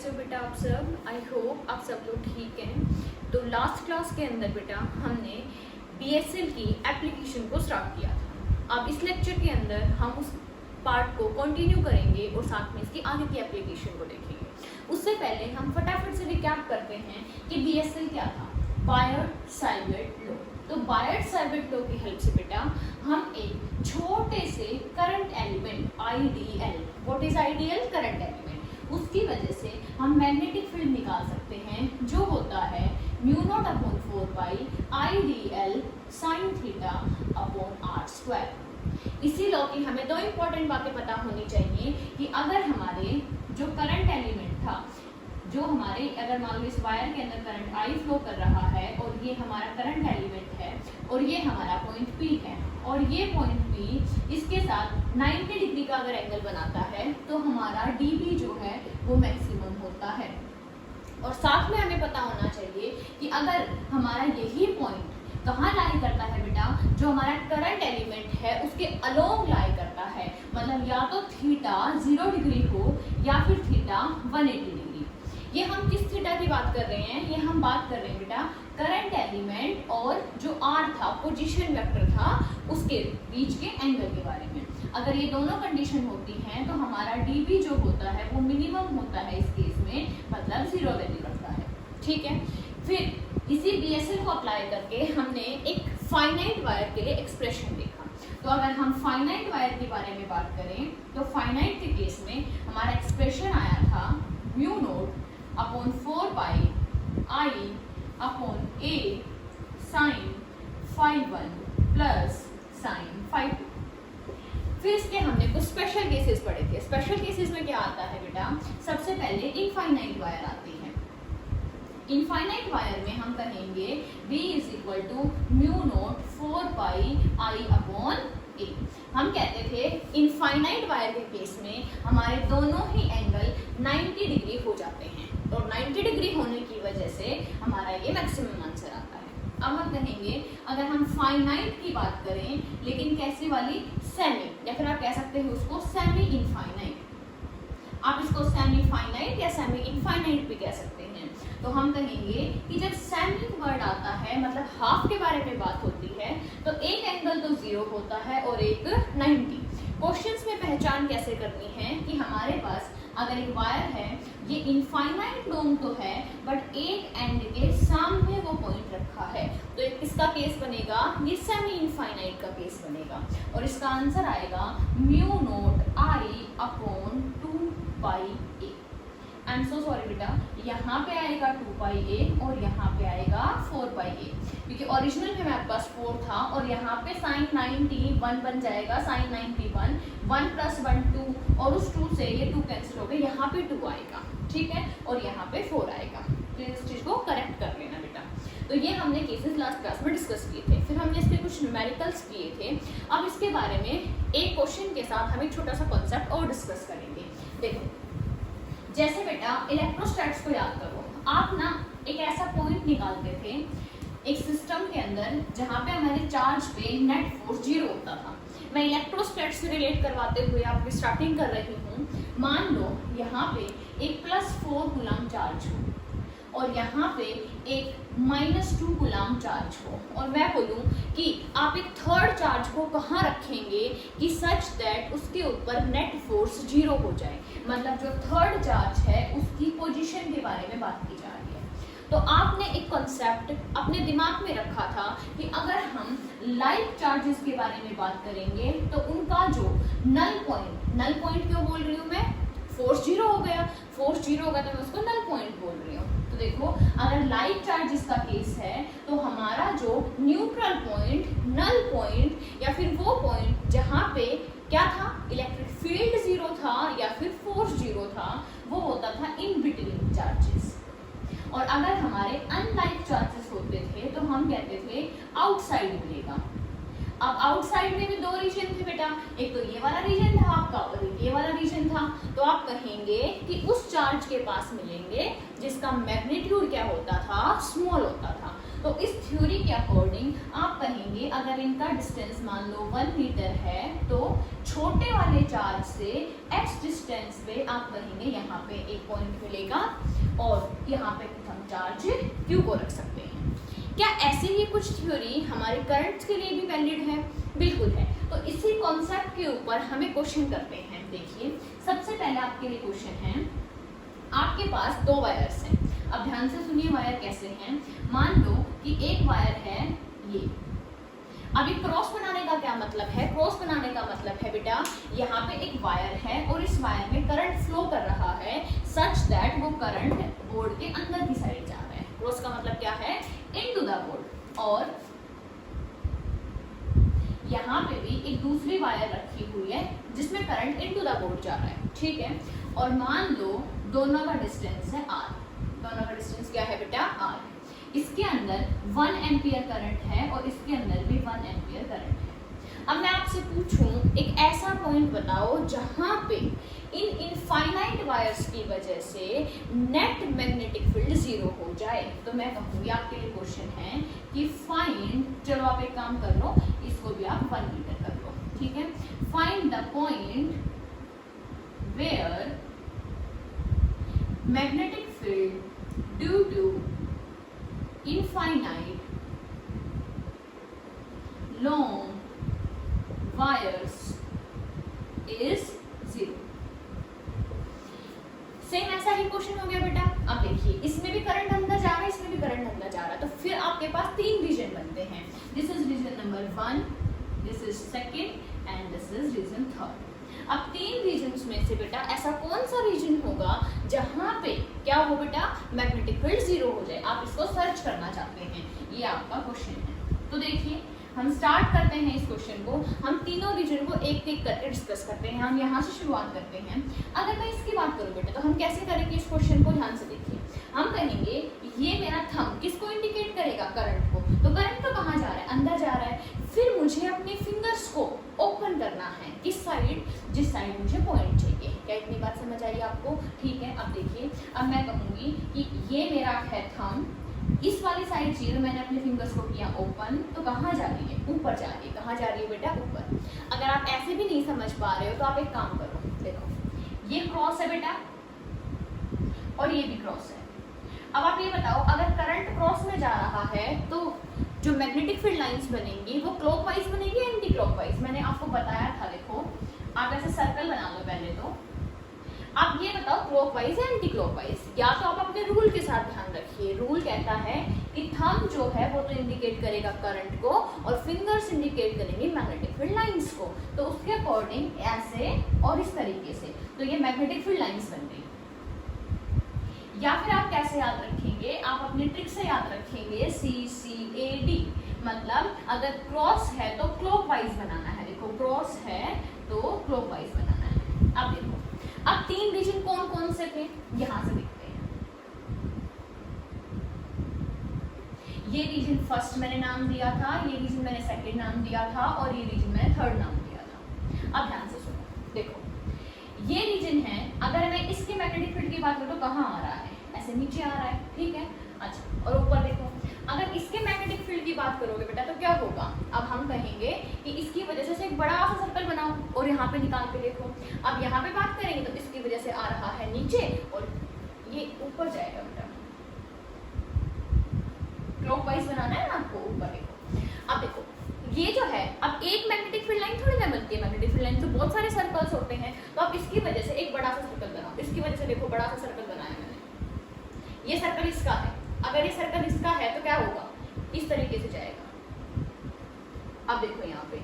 कैसे हो बेटा आप सब। आई होप आप सब लोग ठीक हैं। तो लास्ट क्लास के अंदर बेटा हमने BSL की एप्लीकेशन को स्टार्ट किया था। अब इस लेक्चर के अंदर हम उस पार्ट को कंटिन्यू करेंगे और साथ में इसकी आगे की एप्लीकेशन को देखेंगे। उससे पहले हम फटाफट से रिकैप करते हैं कि BSL क्या था। बायट-सावर्ट लॉ। तो बायट-सावर्ट लॉ की हेल्प से बेटा हम एक छोटे से current element IDL, what is ideal current element, उसकी वजह से हम मैग्नेटिक फील्ड निकाल सकते हैं जो होता है μ0/4 IDL sin θ/r²। इसी लॉ की हमें दो इंपॉर्टेंट बातें पता होनी चाहिए कि अगर हमारे जो करंट एलिमेंट था, जो हमारे अगर मान लो इस वायर के अंदर करंट I फ्लो कर रहा है और ये हमारा करंट एलिमेंट है और ये हमारा पॉइंट P है और ये पॉइंट P इसके साथ 90 डिग्री का अगर एंगल बनाता है तो हमारा dB जो है वो मैक्सिमम होता है। और साथ में हमें पता होना चाहिए कि अगर हमारा यही पॉइंट कहाँ लाई करता है बेटा, जो हमारा करंट एलिमेंट है उसके अलोंग लाई करता है, मतलब या तो थीटा 0 डिग्री हो या फिर थीटा 180 डिग्री। ये हम किस थीटा की बात कर रहे हैं, ये हम बात कर रहे हैं बेटा करंट एलिमेंट और जो R था, पोजीशन वेक्टर था, उसके बीच के एंगल के बारे में। अगर ये दोनों कंडीशन होती हैं तो हमारा dB जो होता है वो मिनिमम होता है इस केस में, मतलब 0 वैल्यू रखता है। ठीक है, फिर इसी BSL को अप्लाई करके हमने एक फाइनाइट वायर के लिए एक्सप्रेशन देखा। तो अगर हम फाइनाइट वायर के बारे में बात करें तो फाइनाइट के केस में हमारा एक्सप्रेशन आया था μ0/4 I/A sin φ1 प्लस sin φ2। फिर इसके हमने कुछ स्पेशल केसेस पढ़े थे। स्पेशल केसेस में क्या आता है बेटा, सबसे पहले इनफाइनाइट वायर आती है। इनफाइनाइट वायर में हम कहेंगे B = μ0/4 I/A। हम कहते थे इनफाइनाइट वायर के केस में हमारे दोनों ही एंगल 90 डिग्री हो जाते हैं और 90 डिग्री होने की वजह से हमारा ये मैक्सिमम आंसर आता है। अब हम कहेंगे अगर हम फाइनाइट की बात करें, लेकिन कैसी वाली, सेमी, या फिर आप कह सकते हैं उसको सेमी इनफाइनाइट। आप इसको सेमी फाइनाइट या सेमी इनफाइनाइट भी कह सकते हैं। तो हम कहेंगे कि जब सेमी वर्ड आता है, मतलब हाफ के बारे में बात होती है, तो एक एंगल तो 0 होता है और एक 90। क्वेश्चंस में पहचान कैसे करनी है कि हमारे पास अगर एक वायर है, ये इनफाइनाइट लॉन्ग तो है बट एक एंड के सामने वो पॉइंट रखा है, तो एक किसका केस बनेगा, ये सेमी इनफाइनाइट का केस बनेगा और इसका आंसर आएगा μ0 I/2πA। I am so sorry बेटा, यहाँ पे आएगा 2πA और यहाँ पे आएगा 4πA, क्योंकि ओरिजिनल में मेरे पास 4 था और यहाँ पे sin 90 1 बन जाएगा, sin 90 1 + 1 2 और उस 2 से ये 2 कैंसिल हो गए, यहाँ पे 2 आएगा। ठीक है, और यहाँ पे 4 आएगा। तो इस चीज़ को करेक्ट कर लेना बेटा। तो ये हमने केसेस लास्ट क्लास में डिस्कस किए थे। फिर हमने इसके कुछ न्यूमेरिकल्स किए थे। अब इसके बारे में एक क्वेश्चन के साथ हम एक छोटा सा कॉन्सेप्ट और डिस्कस करेंगे। देखो, जैसे बेटा इलेक्ट्रोस्टैट्स को याद करो, आप ना एक ऐसा पॉइंट निकालते थे एक सिस्टम के अंदर जहाँ पे हमारे चार्ज पे नेट फोर्स 0 होता था। मैं इलेक्ट्रोस्टैट्स से रिलेट करवाते हुए आपकी स्टार्टिंग कर रही हूँ। मान लो यहाँ पे एक +4 कूलम चार्ज हो और यहाँ पे एक -2 कूलम चार्ज हो, और मैं बोलूँ कि आप एक थर्ड चार्ज को कहाँ रखेंगे कि सच दैट उसके ऊपर नेट फोर्स 0 हो जाए, मतलब जो थर्ड चार्ज है उसकी पोजीशन के बारे में बात की जा रही है। तो आपने एक कॉन्सेप्ट अपने दिमाग में रखा था कि अगर हम लाइक चार्जेस के बारे में बात करेंगे तो उनका जो नल पॉइंट क्यों बोल रही हूँ मैं, फोर्स 0 हो गया, फोर्स 0 होगा तो मैं उसको नल पॉइंट बोल रही हूँ। तो देखो, अगर लाइक चार्जेस का केस है तो हमारा जो न्यूट्रल पॉइंट, नल पॉइंट या फिर वो पॉइंट जहाँ पे क्या था, इलेक्ट्रिक फील्ड 0 था या फिर फोर्स 0 था, वो होता था इन बिटवीन चार्जेस। और अगर हमारे अनलाइक चार्जेस होते थे तो हम कहते थे आउटसाइड मिलेगा। अब आउटसाइड में भी 2 रीजन थे बेटा, एक तो ये वाला रीजन था आपका और ये वाला रीजन था। तो आप कहेंगे कि उस चार्ज के पास मिलेंगे जिसका मैग्नीट्यूड क्या होता था, स्मॉल होता था। तो इस थ्योरी के अकॉर्डिंग आप कहेंगे अगर इनका डिस्टेंस मान लो 1 मीटर है तो छोटे वाले चार्ज से x डिस्टेंस पे आप कहेंगे यहाँ पे एक पॉइंट मिलेगा और यहाँ पे हम चार्ज q को रख सकते हैं। क्या ऐसे ही कुछ थ्योरी हमारे करंट्स के लिए भी वैलिड है? बिल्कुल है। तो इसी कॉन्सेप्ट के ऊपर हमें क्वेश्चन करते हैं। देखिए सबसे पहले आपके लिए क्वेश्चन है, आपके पास 2 वायर्स हैं। अब ध्यान से सुनिए वायर कैसे हैं। मान लो कि एक वायर है ये। अभी क्रॉस बनाने का क्या मतलब है? क्रॉस बनाने का मतलब है बेटा यहाँ पे एक वायर है और इस वायर में करंट फ्लो कर रहा है सच दैट वो करंट बोर्ड के अंदर की साइड जा रहा है। क्रॉस का मतलब क्या है? Into the board. और यहाँ पे भी एक दूसरी वायर रखी हुई है जिसमें करंट इनटू द बोर्ड जा रहा है, ठीक है। और मान लो दोनों का डिस्टेंस है r। दोनों का डिस्टेंस क्या है बेटा? r। इसके अंदर 1 एम्पियर करंट है और इसके अंदर भी 1 एम्पियर करंट है। अब मैं आपसे पूछूं एक ऐसा पॉइंट बताओ जहां पे इन इनफाइनाइट वायर्स की वजह से नेट मैग्नेटिक फील्ड 0 हो जाए। तो मैं कहूँगी आपके लिए क्वेश्चन है कि फाइंड, चलो आप एक काम कर लो, इसको भी आप 1 मीटर कर लो, ठीक है। Find the point where magnetic field due to infinite long wires is 0। Same ऐसा ही क्वेश्चन हो गया बेटा। अब देखिए इसमें भी करंट अंदर जा रहा है, इसमें भी करंट अंदर जा रहा है, तो फिर आपके पास 3 रीजन बनते हैं। This is region number 1, this is second and this is region 3rd। अब 3 रीजन्स में से बेटा ऐसा कौन सा रीजन होगा जहां पे क्या हो बेटा? मैग्नेटिक फील्ड 0 हो जाए। आप इसको सर्च करना चाहते हैं, ये आपका क्वेश्चन है। तो देखिए हम स्टार्ट करते हैं इस क्वेश्चन को। हम तीनों रीजन को एक एक करके डिस्कस करते हैं। हम यहाँ से शुरुआत करते हैं। अगर मैं इसकी बात करूँ बेटा तो हम कैसे करेंगे इस क्वेश्चन को? ध्यान से देखिए। हम कहेंगे ये मेरा थंब किसको इंडिकेट करेगा? करंट को। तो करंट तो कहाँ जा रहा है? अंदर जा रहा है। फिर मुझे अपने फिंगर्स को ओपन करना है, किस साइड? जिस साइड मुझे पॉइंट चाहिए। क्या इतनी बात समझ आई आपको? ठीक है। अब देखिए, अब मैं कहूँगी कि ये मेरा है थंब, इस वाली साइड चाहिए, तो मैंने अपने फिंगर्स को किया ओपन, तो कहाँ जा रही है? ऊपर जा रही है। कहाँ जा रही है बेटा? ऊपर। अगर आप ऐसे भी नहीं समझ पा रहे हो तो आप एक काम करो, देखो ये क्रॉस है बेटा और ये भी क्रॉस है। अब आप ये बताओ अगर करंट क्रॉस में जा रहा है तो जो मैग्नेटिक फील्ड लाइंस बनेंगी वो क्लॉकवाइज बनेगी या एंटी क्लॉकवाइज? मैंने आपको बताया था। देखो आप ऐसे सर्कल बना लो पहले, तो आप ये बताओ क्लॉकवाइज या एंटी क्लॉकवाइज? या तो आप अपने रूल के साथ ध्यान रखिए। रूल कहता है कि थंब जो है वो तो इंडिकेट करेगा करंट को और फिंगर्स इंडिकेट करेंगे मैग्नेटिक फील्ड लाइंस को। तो उसके अकॉर्डिंग ऐसे और इस तरीके से तो ये मैग्नेटिक फील्ड लाइंस बन गई। या फिर आप कैसे याद रखेंगे? आप अपनी ट्रिक से याद रखेंगे CCAD, मतलब अगर क्रॉस है तो क्लॉकवाइज बनाना है। देखो क्रॉस है तो क्लॉकवाइज बनाना है। अब देखो अब 3 रीजन कौन कौन से थे? यहां से देखते हैं। ये रीजन फर्स्ट मैंने नाम दिया था, ये रीजन मैंने सेकंड नाम दिया था और ये रीजन मैंने थर्ड नाम दिया था। अब ध्यान से सुनो, देखो ये रीजन है। अगर मैं इसके मैग्नेटिक फील्ड की बात करूं तो कहाँ आ रहा है? ऐसे नीचे आ रहा है, ठीक है। अच्छा, और ऊपर देखो अगर इसके मैग्नेटिक फील्ड की बात करोगे बेटा तो क्या होगा? अब हम कहेंगे कि इसकी वजह से एक बड़ा सा सर्कल बनाओ और यहाँ पे निकाल के देखो। अब यहाँ पे बात करेंगे तो इसकी वजह से आ रहा है नीचे और ये ऊपर जाएगा बेटा। क्लॉकवाइज बनाना है ना आपको, ऊपर देखो। अब देखो ये जो है, अब एक मैग्नेटिक फील्ड लाइन थोड़ी ना बनती है। मैग्नेटिक फील्ड लाइन तो बहुत सारे सर्कल्स होते हैं। तो अब इसकी वजह से एक बड़ा सा सर्कल बनाओ। इसकी वजह से देखो बड़ा सा सर्कल बनाया मैंने। ये सर्कल इसका है। अगर ये सर्कल इसका है तो क्या होगा? इस तरीके से जाएगा। अब देखो यहाँ पे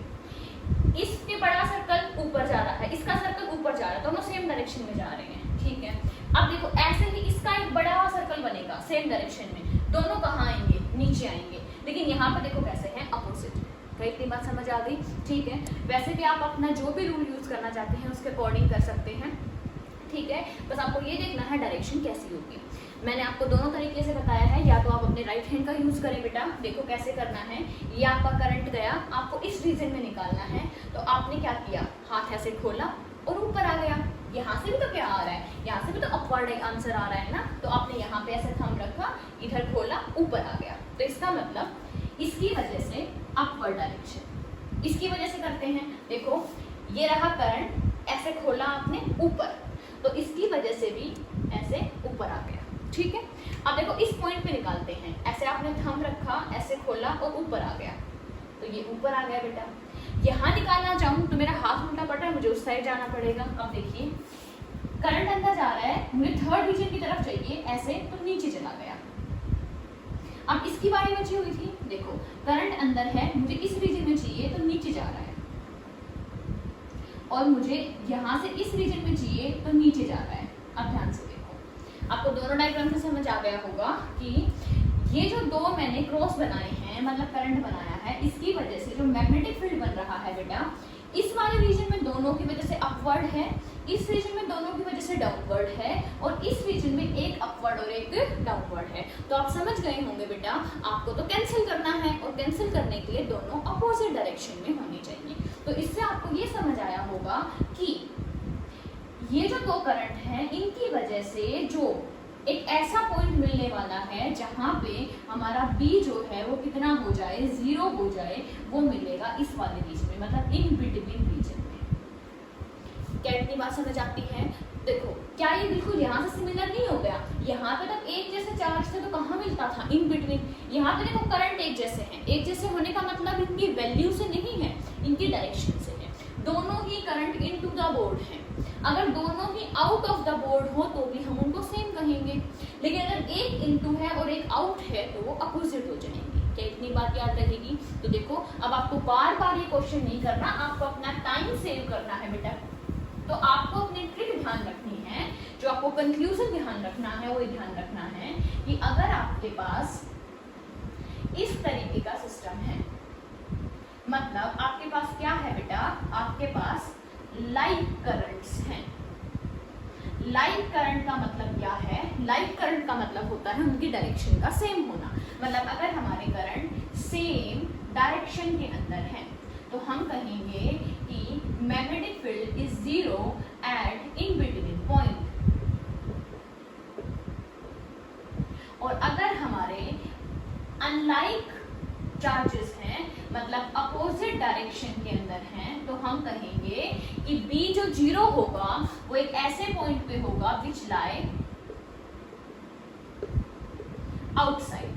इसके बड़ा सर्कल ऊपर जा रहा है, इसका सर्कल ऊपर जा रहा है, दोनों सेम डायरेक्शन में जा रहे हैं, ठीक है। अब देखो ऐसे ही इसका एक बड़ा सर्कल बनेगा सेम डायरेक्शन में, दोनों कहाँ आएंगे? नीचे आएंगे। लेकिन यहाँ पे देखो कैसे हैं? अपोजिट। तो इतनी बात समझ आ गई, ठीक है। वैसे भी आप अपना जो भी रूल यूज करना चाहते हैं उसके अकॉर्डिंग कर सकते हैं, ठीक है। बस आपको ये देखना है डायरेक्शन कैसी होगी। मैंने आपको दोनों तरीके से बताया है। या तो आप अपने राइट हैंड का यूज करें बेटा, देखो कैसे करना है। ये आपका करंट गया, आपको इस रीजन में निकालना है। तो आपने क्या किया? हाथ ऐसे खोला और ऊपर आ गया। यहाँ से भी तो क्या आ रहा है? यहाँ से भी तो अपवर्ड आंसर आ रहा है ना। तो आपने यहाँ पे ऐसे थंब रखा, इधर खोला, ऊपर आ गया। तो इसका मतलब इसकी वजह से अपवर्ड डायरेक्शन, इसकी वजह से करते हैं। देखो ये रहा करंट, ऐसे खोला आपने ऊपर, तो इसकी वजह से भी ऐसे ऊपर आ गया, ठीक है। अब देखो इस पॉइंट पे निकालते हैं, ऐसे आपने थंब रखा, ऐसे खोला और ऊपर आ गया, तो ये ऊपर आ गया बेटा। यहाँ निकालना चाहूँ तो मेरा हाथ उल्टा पड़ रहा है, मुझे उस साइड जाना पड़ेगा। अब देखिए करंट अंदर जा रहा है, मुझे थर्ड रीजन की तरफ चाहिए, ऐसे तो नीचे चला गया। अब इसकी बारी बची हुई थी, देखो करंट अंदर है, मुझे इस रीजन में चाहिए तो नीचे जा रहा है, और मुझे यहाँ से इस रीजन में चाहिए तो नीचे जा रहा है। अब ध्यान से देखो, आपको दोनों डायग्राम से समझ आ गया होगा कि ये जो दो मैंने क्रॉस बनाए हैं, मतलब करंट बनाया है, इसकी वजह से जो मैग्नेटिक फील्ड बन रहा है बेटा, इस वाले रीजन में दोनों की वजह से अपवर्ड है, इस रीजन में दोनों की वजह से डाउनवर्ड है, और इस रीजन में एक अपवर्ड और एक डाउनवर्ड है। तो आप समझ गए होंगे बेटा, आपको तो कैंसिल करना है, और कैंसिल करने के लिए दोनों अपोजिट डायरेक्शन में होनी चाहिए। तो इससे आपको ये समझ आया होगा कि ये जो दो करंट हैं, इनकी वजह से जो एक ऐसा पॉइंट मिलने वाला है जहां पे हमारा B जो है वो कितना हो जाए, 0 हो जाए, वो मिलेगा इस वाले रीजन में, मतलब इन बिटवीन रीजन में। क्या इतनी बात समझ आती है? देखो क्या ये बिल्कुल यहाँ से सिमिलर नहीं हो गया? यहाँ पे तक एक जैसे चार्ज थे तो कहाँ मिलता था? In between. यहाँ पे देखो करंट एक जैसे हैं, एक जैसे होने का मतलब इनकी वैल्यू से नहीं है, इनकी डायरेक्शन से है। दोनों ही current into the board हैं। अगर दोनों ही आउट ऑफ द बोर्ड हो तो भी हम उनको सेम कहेंगे, लेकिन अगर एक इनटू है और एक आउट है तो वो अपोजिट हो जाएंगे। क्या इतनी बात याद रहेगी? तो देखो अब आपको बार बार ये क्वेश्चन नहीं करना, आपको अपना टाइम सेव करना है बेटा। तो आपको अपनी ट्रिक ध्यान रखनी है, जो आपको कंक्लूजन ध्यान रखना है वो ध्यान रखना है कि अगर आपके पास इस तरीके का सिस्टम है, मतलब आपके पास क्या है बेटा, आपके पास लाइक करंट्स हैं। लाइक करंट का मतलब क्या है? लाइक करंट का मतलब होता है उनकी डायरेक्शन का सेम होना। मतलब अगर हमारे करंट सेम डायरेक्शन के अंदर हैं तो हम कहेंगे कि magnetic field is 0 at in between point. और अगर हमारे अनलाइक चार्जेस हैं, मतलब अपोजिट डायरेक्शन के अंदर हैं, तो हम कहेंगे कि B जो 0 होगा वो एक ऐसे पॉइंट पे होगा विच लाई आउटसाइड।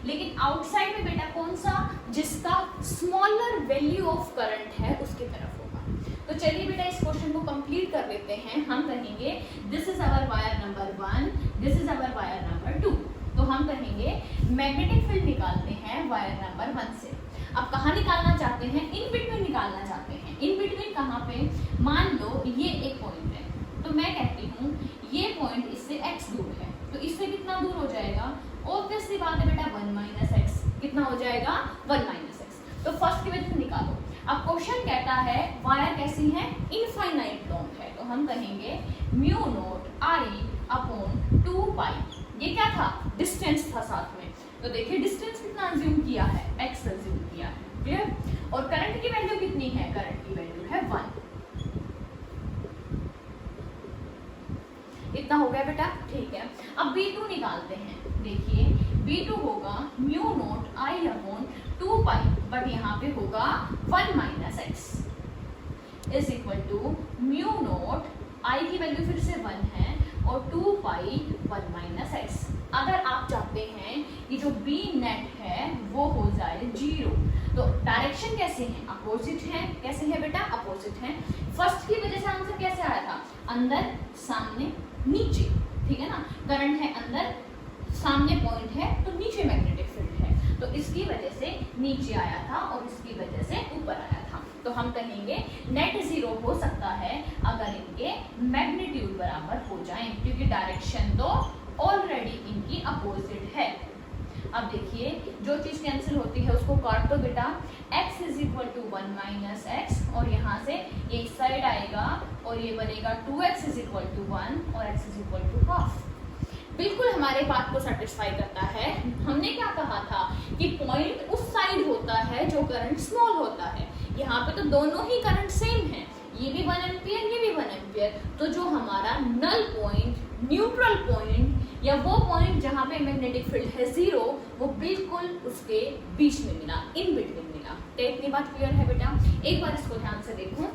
लेकिन आउटसाइड में बेटा कौन सा? जिसका स्मॉलर वैल्यू ऑफ करंट है उसकी तरफ होगा। तो चलिए बेटा इस क्वेश्चन को कंप्लीट कर लेते हैं। हम कहेंगे this is our wire number 1, this is our wire number 2। तो हम कहेंगे मैग्नेटिक फील्ड निकालते हैं वायर नंबर 1 से। अब कहाँ निकालना चाहते हैं? इन बिटवीन निकालना चाहते हैं। इन बिटवीन कहाँ पे? मान लो ये एक पॉइंट है, तो मैं कहती हूँ ये पॉइंट इससे x दूर है, तो इससे कितना दूर हो जाएगा? ऑब्वियसली बात है बेटा 1 - x। कितना हो जाएगा? 1 - x। तो फर्स्ट की वजह निकालो। अब क्वेश्चन कहता है वायर कैसी है? इनफाइनाइट लॉन्ग है, तो हम कहेंगे μ0I/2π। ये क्या था? डिस्टेंस था साथ में। तो देखिए डिस्टेंस कितना अज्यूम किया है? x अज्यूम किया है। क्लियर? और करंट की वैल्यू कितनी है? करंट की वैल्यू है 1। इतना हो गया बेटा, ठीक है। अब B2 निकालते हैं। देखिए B2 होगा μ0I/2π, बट यहाँ पे होगा 1 - x is equal to μ0I की वैल्यू फिर से 1 है और 2π 1 - x। अगर आप चाहते हैं कि जो B नेट है वो हो जाए 0, तो डायरेक्शन कैसे है? अपोजिट है। कैसे है बेटा? अपोजिट है। फर्स्ट की वजह से आंसर कैसे आया था? अंदर, सामने, नीचे। ठीक है ना? करंट है अंदर, सामने पॉइंट है, तो नीचे मैग्नेटिक फील्ड है, तो इसकी वजह से नीचे आया था और इसकी वजह से ऊपर आया था। तो हम कहेंगे नेट 0 हो सकता है अगर इनके मैग्नीट्यूड बराबर हो जाएं, क्योंकि डायरेक्शन तो ऑलरेडी इनकी अपोजिट है। अब देखिए जो चीज कैंसिल होती है उसको काट दो बेटा। x is equal to 1 - x, और यहाँ से ये इस साइड आएगा और ये बनेगा 2x इज इक्वल टू 1 और x is equal to half. बिल्कुल हमारे बात को सेटिस्फाई करता है। हमने क्या कहा था कि पॉइंट उस साइड होता है जो करंट स्मॉल होता है। यहाँ पे तो दोनों ही करंट सेम है, ये भी 1 एम्पियर, ये भी 1 एम्पियर। तो जो हमारा नल पॉइंट, न्यूट्रल पॉइंट या वो पॉइंट जहाँ पे मैग्नेटिक फील्ड है 0 वो बिल्कुल उसके बीच में मिला, इन बिटवीन मिला। तो इतनी बात क्लियर है बेटा? एक बार इसको ध्यान से देखो,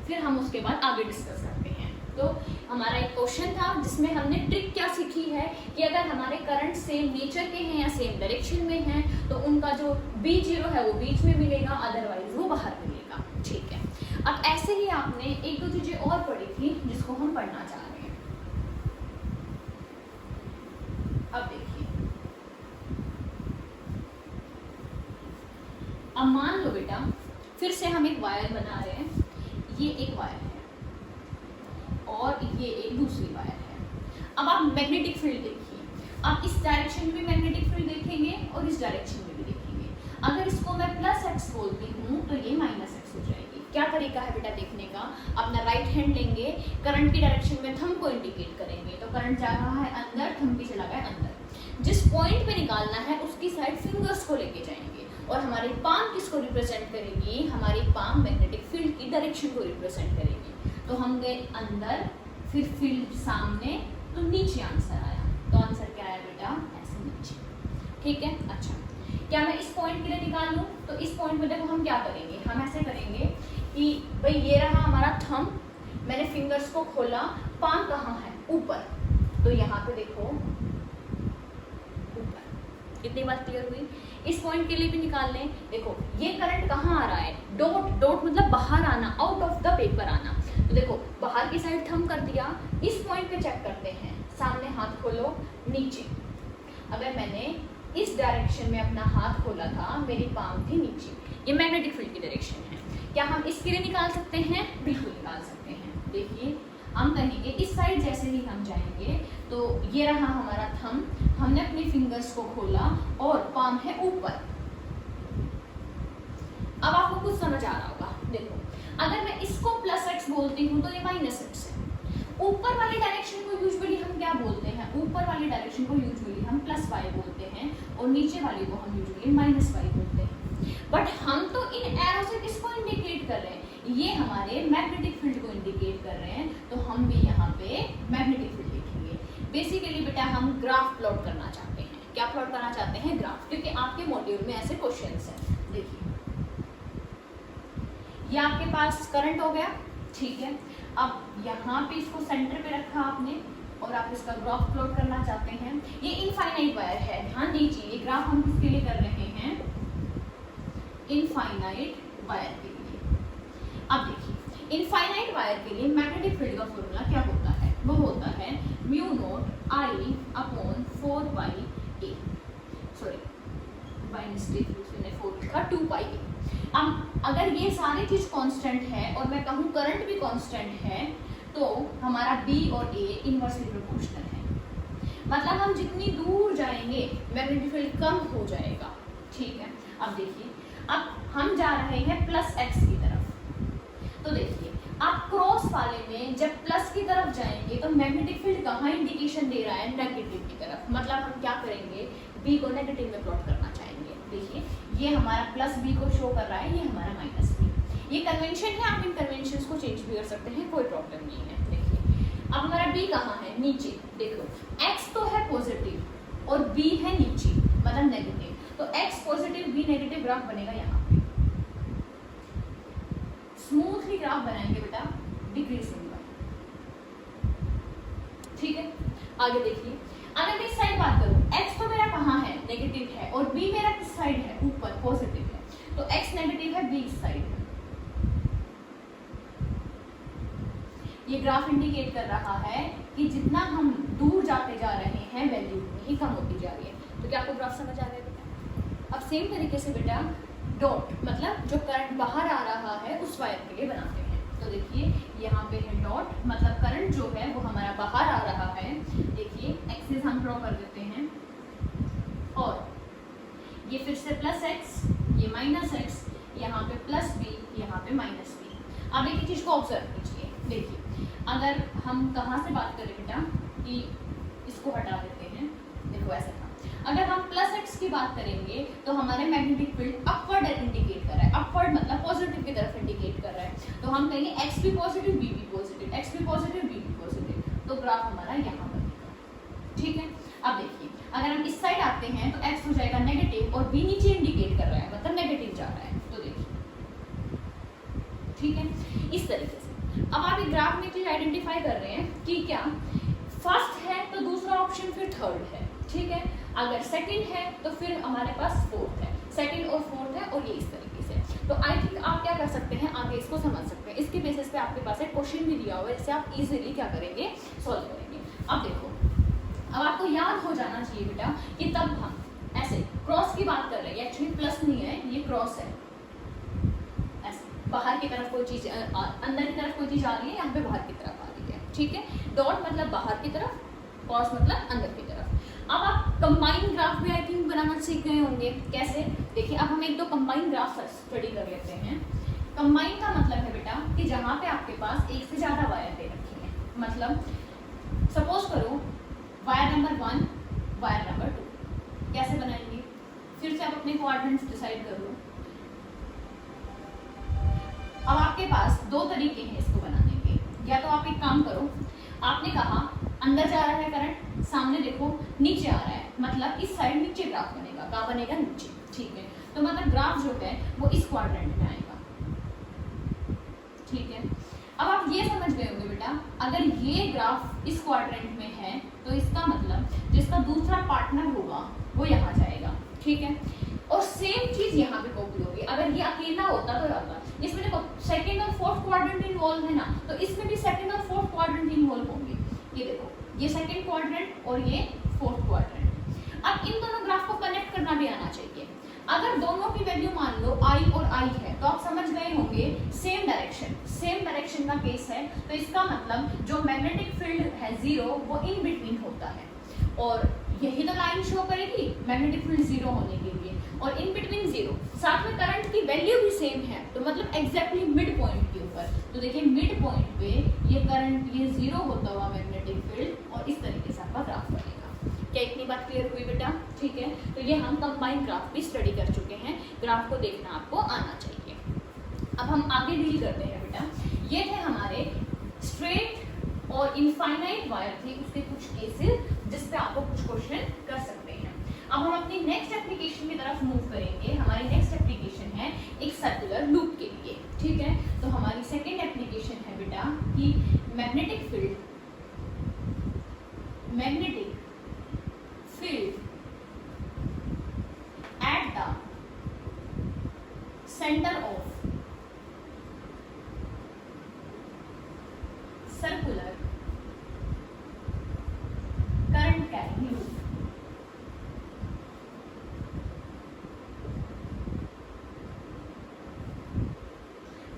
फिर हम उसके बाद आगे डिस्कस करते हैं। तो हमारा एक क्वेश्चन था जिसमें हमने ट्रिक क्या सीखी है कि अगर हमारे करंट सेम नेचर के हैं या सेम डायरेक्शन में हैं तो उनका जो B0 है वो बीच में मिलेगा, अदरवाइज वो बाहर मिलेगा। ठीक है, अब ऐसे ही आपने एक दो चीजें और पढ़ी थी जिसको हम पढ़ना चाह रहे हैं। अब देखिए, अब मान लो बेटा फिर से हम एक वायर बना रहे हैं, ये एक वायर है और ये एक दूसरी वायर है। अब आप मैग्नेटिक फील्ड देखिए, आप इस डायरेक्शन में भी मैग्नेटिक फील्ड देखेंगे और इस डायरेक्शन में भी देखेंगे। अगर इसको मैं +x बोलती हूँ तो ये -x हो जाएगी। क्या तरीका है बेटा देखने का? अपना राइट हैंड लेंगे, करंट की डायरेक्शन में थंब को इंडिकेट करेंगे, तो करंट जा रहा है अंदर, थंब भी चला गया अंदर। जिस पॉइंट पे निकालना है उसकी साइड फिंगर्स को लेके जाएंगे और हमारी पाम किसको रिप्रेजेंट करेगी? हमारी पाम मैग्नेटिक फील्ड की डायरेक्शन को रिप्रेजेंट करेगी। तो हम गए अंदर, फिर फील्ड सामने, तो नीचे आंसर आया। तो आंसर क्या आया बेटा? ऐसे नीचे। ठीक है, अच्छा क्या मैं इस पॉइंट के लिए निकाल लूँ? तो इस पॉइंट में देखो हम क्या करेंगे, हम ऐसे करेंगे कि भाई ये रहा हमारा थंब, मैंने फिंगर्स को खोला, पाम कहाँ है? ऊपर, तो यहाँ पे देखो ऊपर। कितनी बात क्लियर हुई? इस पॉइंट के लिए भी निकाल लें। देखो ये करंट कहाँ आ रहा है? डॉट, डॉट मतलब बाहर आना, आउट ऑफ द पेपर आना। तो देखो बाहर की साइड थंब कर दिया, इस पॉइंट पे चेक करते हैं, सामने हाथ खोलो, नीचे। अगर मैंने इस डायरेक्शन में अपना हाथ खोला था, मेरी पाम थी नीचे, ये मैग्नेटिक फील्ड की डायरेक्शन है। क्या हम इसके लिए निकाल सकते हैं? बिल्कुल निकाल सकते हैं। देखिए हम कहेंगे इस साइड जैसे ही हम जाएंगे तो ये रहा हमारा थंब, हमने अपने फिंगर्स को खोला और पाम है ऊपर। अब आपको कुछ समझ आ रहा होगा। देखो अगर मैं इसको +x बोलती हूँ तो ये -x है। ऊपर वाली डायरेक्शन को यूजुअली हम क्या बोलते हैं? ऊपर वाली डायरेक्शन को यूजुअली हम +y बोलते हैं और नीचे वाली को हम यूजुअली -y बोलते हैं। बट हम तो इन एरो से किसको इंडिकेट कर रहे हैं? ये हमारे मैग्नेटिक फील्ड को इंडिकेट कर रहे हैं, तो हम भी यहाँ पे मैग्नेटिक फील्ड लिखेंगे। बेसिकली बेटा हम ग्राफ प्लॉट करना चाहते हैं। क्या प्लॉट करना चाहते हैं? ग्राफ, क्योंकि आपके मॉड्यूल में ऐसे क्वेश्चंस हैं। देखिए ये आपके पास करंट हो गया, ठीक है। अब यहाँ पे इसको सेंटर पे रखा आपने और आप इसका ग्राफ प्लॉट करना चाहते हैं। ये इनफाइनाइट वायर है, ध्यान दीजिए ये ग्राफ हम किसके लिए कर रहे हैं? इनफाइनाइट वायर के लिए। अब देखिए इनफाइनाइट वायर के लिए मैग्नेटिक फील्ड का फॉर्मूला क्या होता है? वो होता है μ0 I/4πa। सॉरी बाय मिस्टेक उसने 4 लिखा, 2πa। अब अगर ये सारी चीज कांस्टेंट है और मैं कहूँ करंट भी कांस्टेंट है तो हमारा B और A इनवर्सली प्रोपोर्शनल है। मतलब हम जितनी दूर जाएंगे मैग्नेटिक फील्ड कम हो जाएगा। ठीक है, अब देखिए अब हम जा रहे हैं +x की तरफ। तो देखिए आप क्रॉस वाले में जब प्लस की तरफ जाएंगे तो मैग्नेटिक फील्ड कहाँ इंडिकेशन दे रहा है? नेगेटिव की तरफ। मतलब हम क्या करेंगे? B को नेगेटिव में प्लॉट करना चाहेंगे। देखिए ये हमारा +B को शो कर रहा है, ये हमारा -B। ये कन्वेंशन है, आप इन कन्वेंशन को चेंज भी कर सकते हैं, कोई प्रॉब्लम नहीं है। देखिए अब हमारा B कहाँ है? नीचे। देखो x तो है पॉजिटिव और B है नीचे, मतलब नेगेटिव। तो x positive B negative graph बनेगा यहाँ पे। स्मूथली ग्राफ बनाएंगे बेटा, डिक्रीजिंग का। ठीक है, आगे देखिए अगर मैं इस साइड बात करूं, x तो मेरा कहाँ है? नेगेटिव है और B मेरा किस साइड है? ऊपर, पॉजिटिव है। तो x नेगेटिव है, B इस साइड है। ये ग्राफ इंडिकेट कर रहा है कि जितना हम दूर जाते जा रहे हैं वैल्यू ही कम होती जा रही है। तो क्या आपको ग्राफ समझ आ गया बेटा? अब सेम तरीके से बेटा डॉट मतलब जो करंट बाहर आ रहा है उस वायर के लिए बनाते हैं। तो देखिए यहाँ पे है डॉट, मतलब करंट जो है वो हमारा बाहर आ रहा है। देखिए एक्सिस हम ड्रॉ कर देते हैं और ये फिर से +x, ये -x, यहाँ पे +b, यहाँ पे -b। अब एक चीज को ऑब्जर्व कीजिए। देखिए अगर हम कहाँ से बात करें बेटा कि इसको हटा देते हैं, देखो ऐसे था। अगर हम +x की बात करेंगे तो हमारे मैग्नेटिक फील्ड अपवर्ड इंडिकेट कर रहा है। अपवर्ड मतलब पॉजिटिव की तरफ इंडिकेट कर रहा है। तो हम कहेंगे x भी पॉजिटिव, b भी पॉजिटिव, x भी पॉजिटिव, b भी पॉजिटिव। तो ग्राफ हमारा यहाँ बनेगा। ठीक है, अब हमारा B कहाँ है? नीचे। तो x positive B negative graph बनेगा यहाँ पे। स्मूथली ग्राफ बनाएंगे बेटा, डिक्रीजिंग का। ठीक है। अब देखिए अगर हम इस साइड आते हैं तो x हो जाएगा नेगेटिव और b नीचे इंडिकेट कर रहा है, मतलब नेगेटिव जा रहा है। तो देखिए ठीक है, इस तरीके से। अब आप एक ग्राफ में चीज आइडेंटिफाई कर रहे हैं कि क्या फर्स्ट है तो दूसरा ऑप्शन फिर थर्ड है, ठीक है। अगर सेकंड है तो फिर हमारे पास फोर्थ है, सेकंड और फोर्थ है, और ये इस तरीके से। तो आई थिंक आप क्या कर सकते हैं, आगे इसको समझ सकते हैं। इसके बेसिस पे आपके पास एक क्वेश्चन भी दिया हुआ है, जिससे आप इजीली क्या करेंगे, सॉल्व करेंगे। अब देखो, अब आपको याद हो जाना चाहिए बेटा कि तब हम ऐसे क्रॉस की बात कर रहे हैं, एक्चुअली प्लस नहीं है, ये क्रॉस है। ऐसे बाहर की तरफ कोई चीज, अंदर की तरफ कोई चीज आ रही है, यहाँ पे बाहर की तरफ आ रही है, ठीक है। डॉट मतलब बाहर की तरफ, क्रॉस मतलब अंदर की तरफ। अब आप कंबाइन ग्राफ भी आई थिंक बनाना सीख गए होंगे। कैसे, देखिए अब हम एक दो कंबाइन ग्राफ स्टडी कर लेते हैं। कंबाइन का मतलब है बेटा कि जहाँ पे आपके पास एक से ज्यादा वायर दे रखी है, मतलब सपोज करो वायर नंबर 1, वायर नंबर 2, कैसे बनाएंगे, फिर से आप अपने कोऑर्डिनेट्स डिसाइड कर लो। अब आपके पास दो तरीके हैं इसको बनाने के। या तो आप एक काम करो, आपने कहा अंदर जा रहा है करंट, सामने देखो नीचे आ रहा है, मतलब इस साइड नीचे ग्राफ बनेगा, कहाँ बनेगा, नीचे, ठीक है। तो मतलब ग्राफ जो है वो इस क्वाड्रेंट में आएगा, ठीक है। अब आप ये समझ गए होंगे बेटा, अगर ये ग्राफ इस क्वाड्रेंट में है तो इसका मतलब जिसका दूसरा पार्टनर होगा वो यहाँ जाएगा, ठीक है। और सेम चीज यहाँ पे कॉपी होगी। अगर ये अकेला होता तो होता, इसमें देखो सेकंड और फोर्थ क्वाड्रेंट इन्वॉल्व है ना, तो इसमें भी सेकंड और फोर्थ क्वाड्रेंट इन्वॉल्व होंगे। ये देखो, ये सेकंड क्वाड्रेंट और ये फोर्थ क्वाड्रेंट। अब इन दोनों ग्राफ को कनेक्ट करना भी आना चाहिए। अगर दोनों की वैल्यू मान लो i और i है, तो आप समझ गए होंगे सेम डायरेक्शन का केस है, तो इसका मतलब जो मैग्नेटिक फील्ड है 0 वो इन बिटवीन होता है, और यही तो लाइन शो करेगी मैग्नेटिक फील्ड 0 होने के लिए, और इन बिटवीन 0, साथ में करंट की वैल्यू भी सेम है, तो मतलब एग्जैक्टली मिड पॉइंट के ऊपर। तो देखिए मिड पॉइंट पे ये करंट, ये 0 होता हुआ मैग्नेटिक फील्ड, और इस तरीके से आपका ग्राफ बनेगा। क्या इतनी बात क्लियर हुई बेटा, ठीक है। तो ये हम कंबाइंड ग्राफ भी स्टडी कर चुके हैं, ग्राफ को देखना आपको आना चाहिए। अब हम आगे डील करते हैं बेटा, ये थे हमारे स्ट्रेट और इनफाइनाइट वायर थे, उसके कुछ केसेस जिस पे आपको कुछ क्वेश्चन कर सकते हैं। अब हम अपनी नेक्स्ट एप्लीकेशन की तरफ मूव करेंगे। हमारी नेक्स्ट एप्लीकेशन है एक सर्कुलर लूप के लिए, ठीक है। तो हमारी सेकेंड एप्लीकेशन है बेटा कि magnetic field at the centre of circular current carrying loop.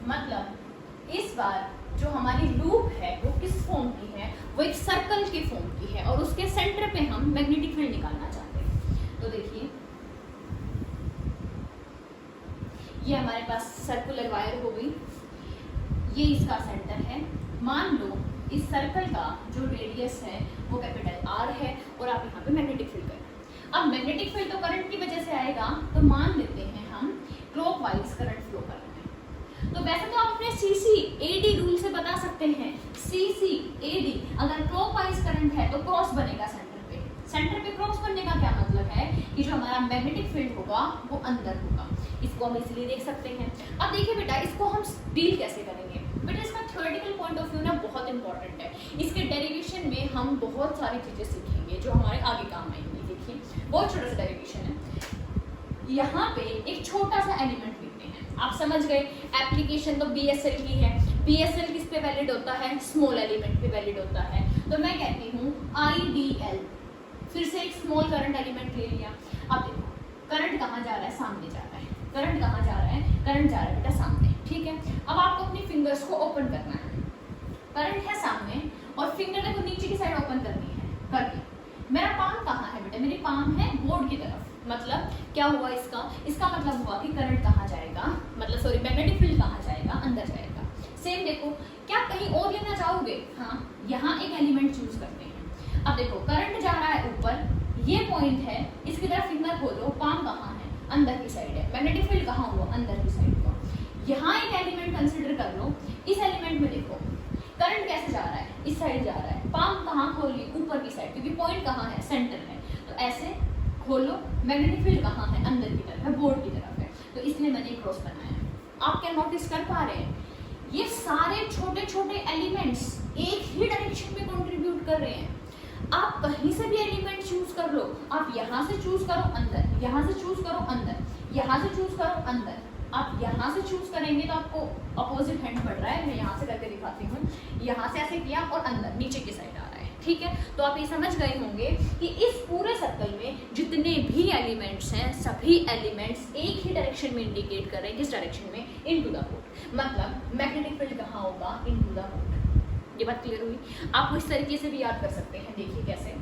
मतलब इस बार जो हमारी लूप है वो किस फॉर्म की है, वो एक सर्कल के फॉर्म की है, और उसके सेंटर पे हम मैग्नेटिक फील्ड निकालना चाहते हैं। तो देखिए ये हमारे पास सर्कुलर वायर हो गई, ये इसका सेंटर है। मान लो इस सर्कल का जो रेडियस है वो कैपिटल R है, और आप यहाँ पे मैग्नेटिक फील्ड करें। अब मैग्नेटिक फील्ड तो करंट की वजह से आएगा, तो मान लेते हैं हम क्लॉकवाइज करंट फ्लो कर रहे हैं। तो वैसे तो आप अपने CCAD रूल से बता सकते हैं, CCAD अगर क्लॉकवाइज करंट है तो क्रॉस बनेगा सेंटर पे। सेंटर पे क्रॉस बनने का क्या मतलब है कि जो हमारा मैग्नेटिक फील्ड होगा वो अंदर होगा। इसको हम इसलिए देख सकते हैं। अब देखिए बेटा, इसको हम डील कैसे करेंगे बेटा, इसका थ्योरेटिकल पॉइंट ऑफ व्यू ना बहुत इंपॉर्टेंट है। इसके डेरिवेशन में हम बहुत सारी चीजें सीखेंगे जो हमारे आगे काम आएंगी। देखिए बहुत छोटा सा डेरिवेशन है। यहाँ पे एक छोटा सा एलिमेंट लेते हैं, आप समझ गए। एप्लीकेशन तो BSL की है। BSL किस पे वैलिड होता है, स्मॉल एलिमेंट पे वैलिड होता है। तो मैं कहती हूँ IDL, फिर से एक स्मॉल करंट एलिमेंट ले लिया। अब देखो करंट कहाँ जा रहा है, सामने जा रहा है। करंट कहाँ जा रहा है, करंट जा रहा है बेटा सामने, ठीक है। अब आपको अपनी फिंगर्स को ओपन करना है, करंट है सामने और फिंगर देखो नीचे की साइड ओपन करनी है। करके मेरा पाम कहाँ है बेटा, मेरी पाम है बोर्ड की तरफ। मतलब क्या हुआ इसका मतलब हुआ कि करंट कहाँ जाएगा, मतलब सॉरी मैग्नेटिक फील्ड कहाँ जाएगा, अंदर जाएगा। सेम देखो, क्या कहीं और लेना चाहोगे, हाँ यहाँ एक एलिमेंट चूज करते हैं। अब देखो करंट जा रहा है ऊपर, ये पॉइंट है, इसकी तरफ फिंगर खोलो, पाम कहाँ है, अंदर की साइड है। मैग्नेटिक फील्ड कहाँ हुआ, अंदर की साइड को। यहाँ एक एलिमेंट कंसिडर कर लो, इस एलिमेंट में देखो करंट कैसे जा रहा है, इस साइड जा रहा है। पाम कहाँ खोली, ऊपर की साइड, क्योंकि पॉइंट कहाँ है, खोलो, मैग्नेटिक फील्ड कहाँ है, अंदर की तरफ है, बोर्ड की तरफ है, तो इसलिए मैंने क्रॉस बनाया है। आप क्या नोटिस कर पा रहे हैं, ये सारे छोटे छोटे एलिमेंट्स एक ही डायरेक्शन में कंट्रीब्यूट कर रहे हैं। आप कहीं से भी एलिमेंट चूज कर लो, आप यहाँ से चूज करो अंदर, यहाँ से चूज करो अंदर, यहाँ से चूज करो अंदर, आप यहाँ से चूज करेंगे तो आपको अपोजिट हैंड बढ़ रहा है। मैं यहाँ से करके दिखाती हूँ, यहाँ से ऐसे किया और अंदर नीचे की साइड आ रहा है, ठीक है। तो आप ये समझ गए होंगे कि इस पूरे सर्कल में जितने भी एलिमेंट्स हैं, सभी एलिमेंट्स एक ही डायरेक्शन में इंडिकेट कर रहे हैं। किस डायरेक्शन में, इनटू द बोर्ड। मतलब मैग्नेटिक फील्ड कहाँ होगा, इनटू द बोर्ड। ये बात क्लियर हुई। आप इस तरीके से भी याद कर सकते हैं। देखिए कैसे,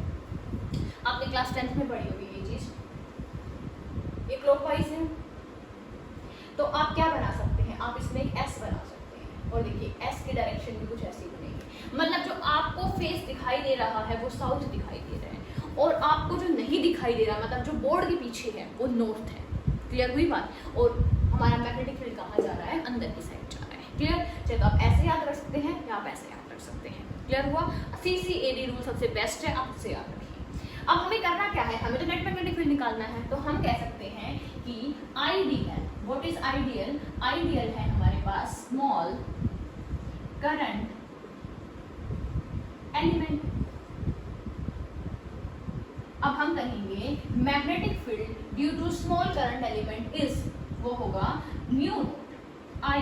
आपने क्लास 10th में पढ़ी होगी ये चीज। ये क्लॉकवाइज है, तो आप क्या बना सकते हैं, आप इसमें एक एस बना सकते हैं। और देखिए एस की डायरेक्शन भी कुछ ऐसी बनेगी। मतलब जो आपको फेस दिखाई दे रहा है वो साउथ दिखाई दे रहा है, और आपको जो नहीं दिखाई दे रहा, मतलब जो बोर्ड के पीछे है, वो नॉर्थ है। क्लियर हुई बात। और हमारा मैग्नेटिक फील्ड कहाँ जा रहा है, अंदर की साइड जा रहा है। क्लियर। चाहे तो आप ऐसे याद रख सकते हैं या आप ऐसे याद रख सकते हैं। क्लियर हुआ। CCAD रूल सबसे बेस्ट है, आप उसे याद रखिए। अब हमें करना क्या है, हमें तो नेट मैग्नेटिक फील्ड निकालना है। तो हम कह सकते हैं कि ideal, what is ideal, ideal है हमारे पास स्मॉल करंट एलिमेंट। अब हम कहेंगे magnetic field due to small current element is, वो होगा mu naught I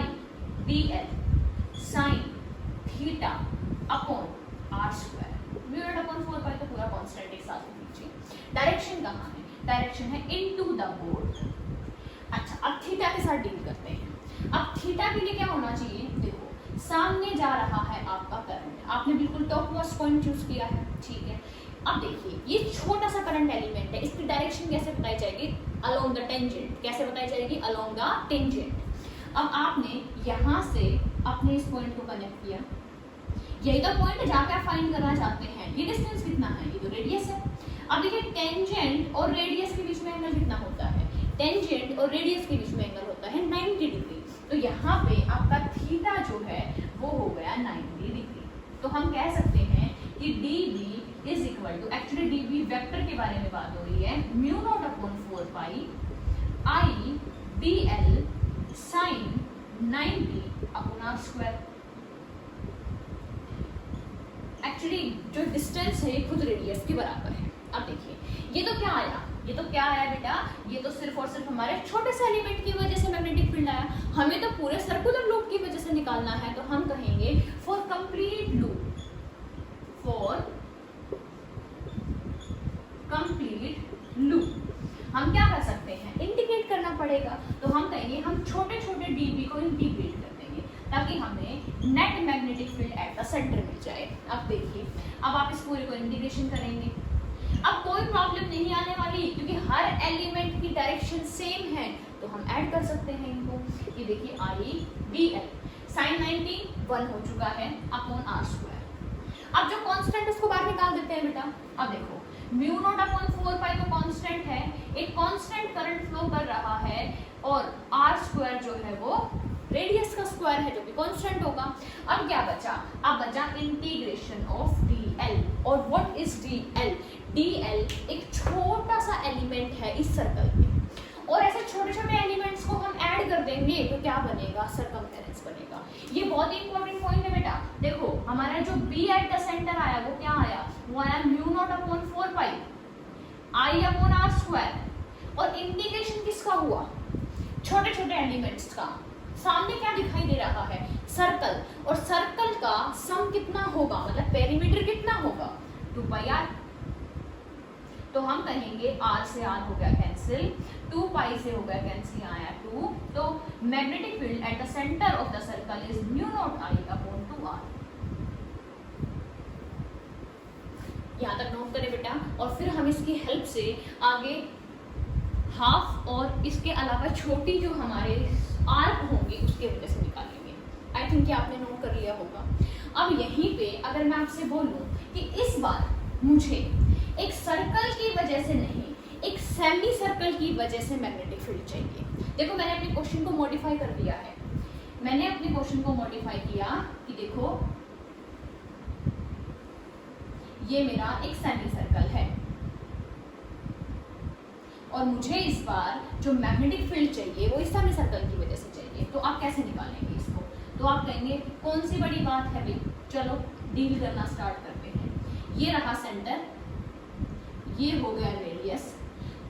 D L sine theta upon R square. Mu naught upon 4 pi तो पूरा कांस्टेंट एक साथ लीजिए। डायरेक्शन कहाँ है, डायरेक्शन है इनटू द बोर्ड। अच्छा, अब थीटा के साथ डील करते हैं। अब थीटा के लिए क्या होना चाहिए, देखो सामने जा रहा है आपका करंट, आपने बिल्कुल टॉप मोस्ट पॉइंट चूज किया है, ठीक है। अब देखिए ये छोटा सा करंट एलिमेंट है, इसकी डायरेक्शन कैसे बताई जाएगी, अलोंग द टेंजेंट। कैसे बताई जाएगी, अलोंग द टेंजेंट। अब आपने यहाँ से अपने इस पॉइंट को कनेक्ट किया, यही तो पॉइंट है जहाँ पे आप फाइंड करना चाहते हैं। ये डिस्टेंस कितना है, ये तो रेडियस है। अब देखिए टेंजेंट और रेडियस के बीच में एंगल कितना होता है, टेंजेंट और रेडियस के बीच में एंगल होता है 90 डिग्री। तो यहाँ पे आपका थीटा जो है वो हो गया 90 डिग्री। तो हम कह सकते हैं कि dB is equal to, actually dB vector के बारे में बात हो रही है, mu naught upon 4 pi I D L sine 90 upon R square. Actually जो डिस्टेंस है खुद रेडियस के बराबर है। अब देखिए ये तो क्या आया, ये तो क्या आया बेटा, ये तो सिर्फ और सिर्फ हमारे छोटे से एलिमेंट की वजह से मैग्नेटिक फील्ड आया। हमें तो पूरे सर्कुलर लूप की वजह से निकालना है। तो हम कहेंगे for complete loop, for complete loop हम क्या कर सकते हैं, इंटीग्रेट करना पड़ेगा। तो हम कहेंगे हम छोटे छोटे dB को इंटीग्रेट कर देंगे ताकि हमें net magnetic field at the centre मिल जाए। अब देखिए, अब आप इस पूरे को इंटीग्रेशन करेंगे, अब कोई प्रॉब्लम नहीं आने वाली क्योंकि हर एलिमेंट की डायरेक्शन सेम है। तो हम ऐड कर सकते हैं इनको। ये देखिए आई डी एल साइन 90 1 हो चुका है अपॉन आर स्क्वायर। अब जो कांस्टेंट उसको बाहर निकाल देते हैं बेटा। अब देखो म्यू नॉट अपॉन 4 पाई तो कांस्टेंट है, एक कांस्टेंट करंट फ्लो कर रहा है, और आर स्क्वायर जो है वो रेडियस का स्क्वायर है जो कि कांस्टेंट होगा। अब क्या बचा, अब बचा इंटीग्रेशन ऑफ dl। और व्हाट इज dl, dl एक छोटा सा एलिमेंट है इस सर्कल में, और ऐसे छोटे छोटे एलिमेंट्स को हम ऐड कर देंगे तो क्या बनेगा, सर्कमफेरेंस बनेगा। ये बहुत ही इंपॉर्टेंट पॉइंट है बेटा। देखो हमारा जो b एट द सेंटर आया वो क्या आया, वो आया mu naught upon 4 pi I upon R square. और इंटीग्रेशन किसका हुआ, छोटे छोटे एलिमेंट्स का। सामने क्या दिखाई दे रहा है, सर्कल, और सर्कल का सम कितना होगा, मतलब पेरीमीटर कितना होगा, 2 पाई आर। तो हम कहेंगे r से r हो गया कैंसिल, 2 पाई से हो गया कैंसिल, आया 2। तो magnetic field at the centre of the circle is mu naught I upon 2r। यहाँ तक नोट करें बेटा। और फिर हम इसकी हेल्प से आगे हाफ और इसके अलावा छोटी जो हमारे आर्क होंगे उसके वजह से निकालेंगे। आई थिंक आपने नोट कर लिया होगा। अब यहीं पे अगर मैं आपसे बोलूं कि इस बार मुझे एक सर्कल की वजह से नहीं, एक सेमी सर्कल की वजह से मैग्नेटिक फील्ड चाहिए। देखो मैंने अपने क्वेश्चन को मॉडिफाई कर दिया है। मैंने अपने क्वेश्चन को मॉडिफाई किया कि देखो ये मेरा एक सेमी सर्कल है, और मुझे इस बार जो मैग्नेटिक फील्ड चाहिए वो इस सेमी सर्कल की वजह से चाहिए, तो आप कैसे निकालेंगे इसको? तो आप कहेंगे कौन सी बड़ी बात है भाई, चलो डील करना स्टार्ट करते हैं। ये रहा सेंटर, ये हो गया रेडियस।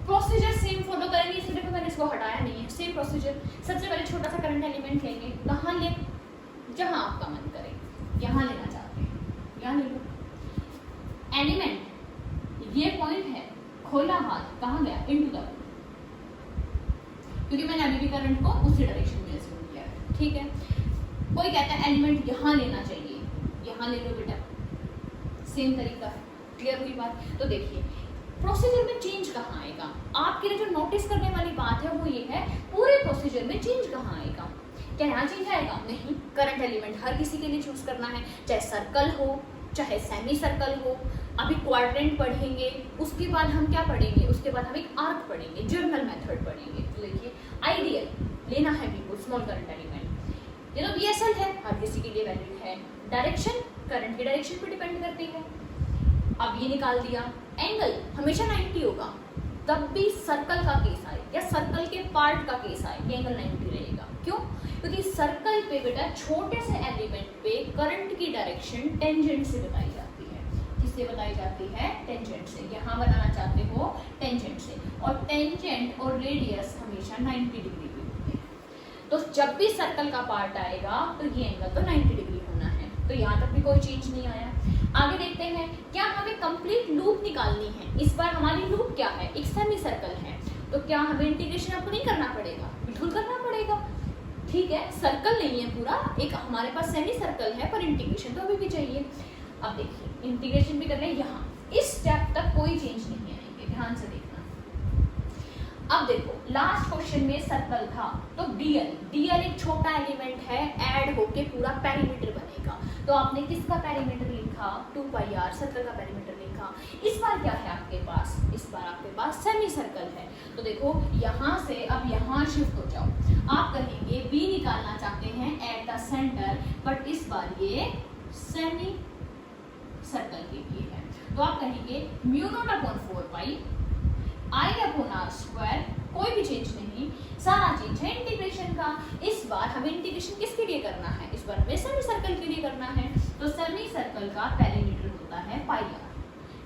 प्रोसीजर सेम फॉलो करेंगे, इसलिए देखो मैंने इसको हटाया नहीं है, सेम प्रोसीजर। सबसे पहले छोटा सा करंट एलिमेंट लेंगे, कहाँ ले, जहां आपका मन करे, यहाँ लेना चाहते हैं यहाँ ले लो। एलिमेंट ये पॉइंट है, खोला हाथ कहाँ गया, इनटू द, क्योंकि मैंने अभी भी करंट को उसी डायरेक्शन में assume किया है, ठीक है। कोई कहता है एलिमेंट यहाँ लेना चाहिए, यहाँ ले लो बेटा, सेम तरीका है, क्लियर हुई बात? तो देखिए प्रोसीजर में चेंज कहाँ आएगा, आपके लिए जो नोटिस करने वाली बात है वो ये है, पूरे प्रोसीजर में चेंज कहाँ आएगा? क्या यहाँ चेंज आएगा? नहीं, करंट एलिमेंट हर किसी के लिए चूज करना है, चाहे सर्कल हो चाहे सेमी सर्कल हो। अभी क्वाड्रेंट पढ़ेंगे, उसके बाद हम क्या पढ़ेंगे, उसके बाद हम एक आर्क पढ़ेंगे, जर्नल मेथड पढ़ेंगे। तो देखिए आइडियल लेना है बिल्कुल स्मॉल करंट एलिमेंट, ये तो बीएसएल है, हर किसी के लिए वैलिड है। डायरेक्शन करंट की डायरेक्शन पर डिपेंड करती है। अब ये निकाल दिया, एंगल हमेशा 90 होगा, तब भी सर्कल का केस आए या सर्कल के पार्ट का केस आए, ये एंगल 90 रहेगा। क्यों? क्योंकि सर्कल पे बेटा छोटे से एलिमेंट पे करंट की डायरेक्शन टेंजेंट से बताई जाती है। किससे बताई जाती है? टेंजेंट से। यहाँ बनाना चाहते हो टेंजेंट से, और टेंजेंट और रेडियस हमेशा 90 डिग्री पे होते हैं। तो जब भी सर्कल का पार्ट आएगा तो ये एंगल तो 90 डिग्री होना है। तो यहाँ तक भी कोई चेंज नहीं आया। आगे देखते हैं, क्या हमें कंप्लीट लूप निकालनी है। इस बार हमारी लूप क्या है, एक सेमी सर्कल है, तो क्या हमें इंटीग्रेशन आपको नहीं करना पड़ेगा? बिल्कुल करना पड़ेगा, ठीक है। सर्कल नहीं है पूरा, एक हमारे पास सेमी सर्कल है, पर इंटीग्रेशन तो अभी भी चाहिए। अब देखिए इंटीग्रेशन भी कर रहे हैं, यहाँ इस स्टेप तक कोई चेंज नहीं आएंगे, ध्यान से देखना। अब देखो लास्ट क्वेश्चन में सर्कल था, तो डीएल एक छोटा एलिमेंट है, ऐड होके पूरा पेरीमीटर बनेगा। तो आपने किसका पेरीमीटर लिखा? 2πr, सर्कल का पेरीमीटर लिखा। इस बार क्या है आपके पास? इस बार आपके पास सेमी सर्कल है। तो देखो यहाँ से अब यहाँ शिफ्ट हो जाओ। आप कहेंगे बी निकालना चाहते हैं एट द सेंटर, बट इस बार ये सेमी सर्कल के लिए है। तो आप कहेंगे mu naught upon 4π I upon R square, कोई भी चेंज नहीं, सारा चेंज है इंटीग्रेशन का। इस बार हमें इंटीग्रेशन किसके लिए करना है? इस बार हमें सेमी सर्कल के लिए करना है। तो सेमी सर्कल का पेरीमीटर होता है πr,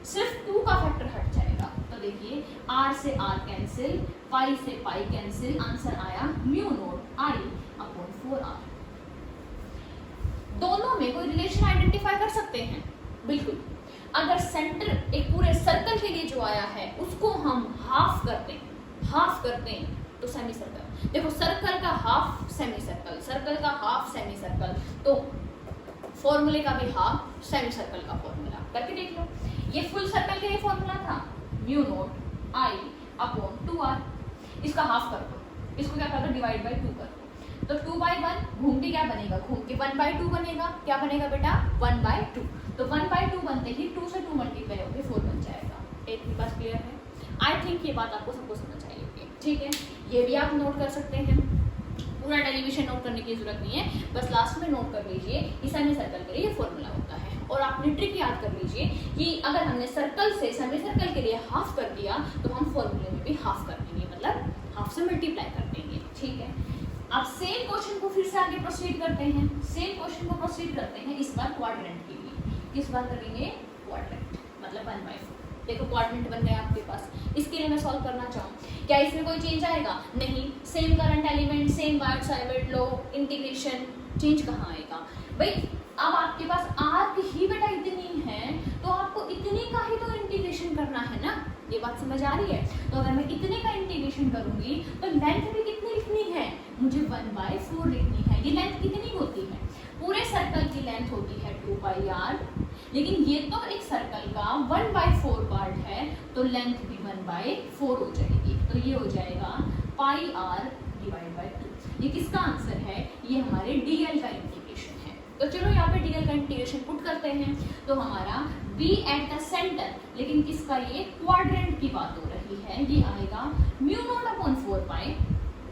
सिर्फ 2 का फैक्टर हट जाएगा। तो देखिए r से r कैंसिल, पाई से पाई कैंसिल, आंसर आया म्यू नॉट आई अपॉन 4r। दोनों में कोई रिलेशन आइडेंटिफाई कर सकते हैं? बिल्कुल। अगर सेंटर एक पूरे सर्कल के लिए जो आया है उसको हम हाफ करते हैं तो सेमी सर्कल। देखो सर्कल का हाफ सेमी सर्कल, सर्कल का हाफ सेमी सर्कल, तो फॉर्मूले का भी हाफ सेमी सर्कल का फॉर्मूला करके देख लो। ये फुल सर्कल के लिए फॉर्मूला था म्यू नॉट आई अपॉन 2r। इसका हाफ कर दो, इसको क्या कर दो, डिवाइड बाई 2 कर दो। तो 2/1 घूम के क्या बनेगा, घूम के 1/2 बनेगा। क्या बनेगा बेटा? 1/2। तो 1/2 बनते ही 2 से 2 मल्टीप्लाई होकर 4 बन जाएगा। एक भी बात क्लियर है? आई थिंक ये बात आपको सबको समझ आई होगी, ठीक है। ये भी आप नोट कर सकते हैं, पूरा डेरिवेशन नोट करने की जरूरत नहीं है, बस लास्ट में नोट कर लीजिए कि सेमी सर्कल के लिए ये फॉर्मूला होता है। और आपने ट्रिक याद कर लीजिए कि अगर हमने सर्कल से सेमी सर्कल के लिए हाफ कर दिया तो हम फॉर्मूले में भी हाफ कर देंगे, मतलब हाफ से मल्टीप्लाई कर देंगे, ठीक है। अब सेम क्वेश्चन को फिर से आगे प्रोसीड करते हैं, इस बार क्वाड्रेंट के लिए। किस बार करेंगे? क्वाड्रेंट, मतलब 1/4। देखो क्वाड्रेंट बन गया आपके पास। इसके लिए मैं सॉल्व करना चाहूँ, क्या इसमें कोई चेंज आएगा? नहीं। Same current element, same Biot-Savart law, integration, change कहाँ आएगा भाई? अब आपके पास आर्क ही बेटा इतनी है, तो आपको इतने का ही तो इंटीग्रेशन करना है ना। ये बात समझ आ रही है? तो अगर मैं इतने का इंटीग्रेशन करूंगी तो लेंथ भी कितनी लिखनी है? मुझे 1/4 लिखनी है। ये लेंथ कितनी होती है? पूरे सर्कल की लेंथ होती है 2πr, लेकिन ये तो एक सर्कल का 1/4 पार्ट है, तो लेंथ भी 1/4 हो जाएगी। तो ये हो जाएगा πr डिवाइड बाई 2। ये किसका आंसर है? ये हमारे डीएल का इंटीग्रेशन है। तो चलो यहाँ पे डीएल का इंटीग्रेशन पुट करते हैं। तो हमारा बी एट द सेंटर, लेकिन किसका? ये क्वाड्रेंट की बात हो रही है। ये आएगा mu naught upon 4π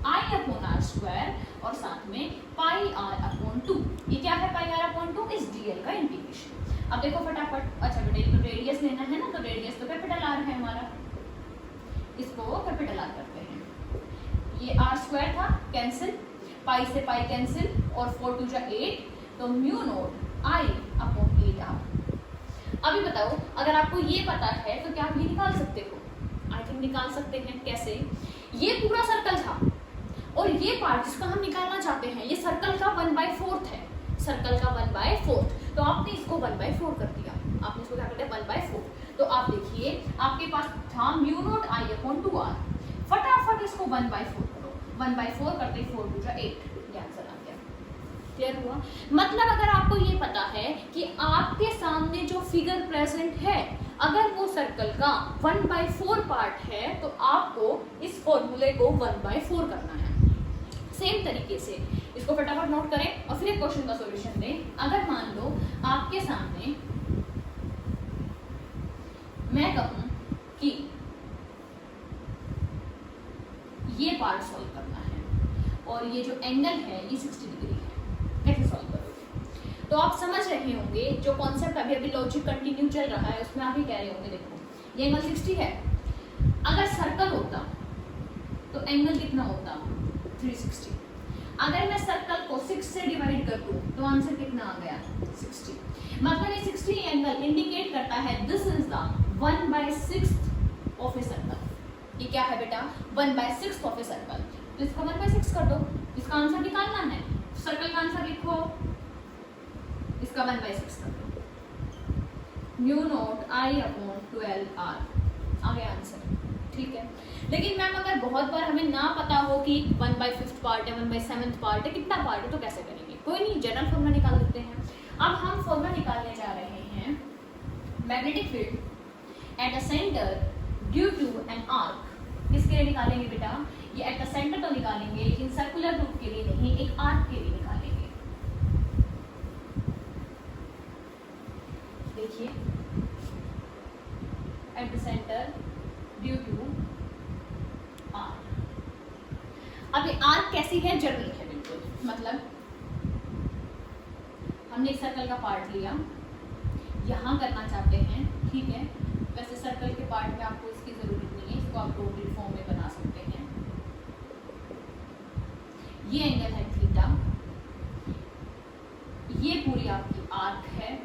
I upon R square, और साथ में πr अपॉन 2। ये क्या है? πr अपॉन 2 इस डीएल का इंटीग्रेशन। अब देखो फटाफट, अच्छा बेटा ये तो रेडियस लेना है ना, तो रेडियस तो कैपिटल आर है हमारा। इसको कैपिटल आर करते हैं। ये आर स्क्वायर था, कैंसिल, पाई से पाई कैंसिल और 4 2 जा 8, तो mu naught I upon 8 R. अभी बताओ, अगर आपको ये पता है तो क्या आप ये निकाल सकते हो? आई थिंक निकाल सकते हैं। कैसे? ये पूरा सर्कल था और ये पार्ट जिसका हम निकालना चाहते हैं, ये सर्कल का 1/4 है, सर्कल का 1/4, तो आपने इसको 1/4 कर दिया, आपने इसको क्या कर दिया 1/4। तो आप देखिए आपके पास था mu naught I upon 2 R, फटाफट इसको 1/4 करो, 1/4 करते 4 2 जा 8, ये आंसर आ गया। क्लियर हुआ? मतलब अगर आपको ये पता है कि आपके सामने जो फिगर प्रेजेंट है अगर वो सर्कल का 1/4 पार्ट है तो आपको इस फॉर्मूले को 1/4 करना है। सेम तरीके से इसको फटाफट नोट करें और फिर एक क्वेश्चन का सॉल्यूशन दें। अगर मान लो आपके सामने मैं कहूं कि ये पार्ट सॉल्व करना है और ये जो एंगल है ये 60 डिग्री है, कैसे सॉल्व करोगे? तो आप समझ रहे होंगे जो कॉन्सेप्ट अभी लॉजिक कंटिन्यू चल रहा है उसमें आप ही कह रहे होंगे देखो ये एंगल 60 है, अगर सर्कल होता तो एंगल कितना होता 360। अगर मैं सर्कल को 6 से डिवाइड कर दूं तो आंसर कितना आ गया 60। मतलब ये 60 एंगल इंडिकेट करता है this is the 1/6 of a circle. ये क्या है बेटा 1/6 ऑफ ए सर्कल। तो इसको 1/6 कर दो, इसका आंसर निकालना है, सर्कल का आंसर लिखो, इसका 1/6 कर दो, mu naught I upon 12 R, आ गया आंसर। ठीक है, लेकिन मैम अगर बहुत बार हमें ना पता हो कि 1/5 पार्ट है 1/7 पार्ट है कितना पार्ट है तो कैसे करेंगे? कोई नहीं, जनरल फॉर्मूला निकाल देते हैं। अब हम फॉर्मूला निकालने जा रहे हैं magnetic field at the centre due to an arc. किसके लिए निकालेंगे बेटा? ये एट द सेंटर तो निकालेंगे लेकिन सर्कुलर रूप के लिए नहीं, एक आर्क के लिए निकालेंगे। देखिए at the centre due to arc. अब ये आर्क कैसी है? जनरल है बिल्कुल, मतलब हमने एक सर्कल का पार्ट लिया, यहाँ करना चाहते हैं, ठीक है। वैसे सर्कल के पार्ट में आपको इसकी जरूरत नहीं है, इसको आप रोटरी फॉर्म में बना सकते हैं। ये एंगल है थीटा, ये पूरी आपकी आर्क है,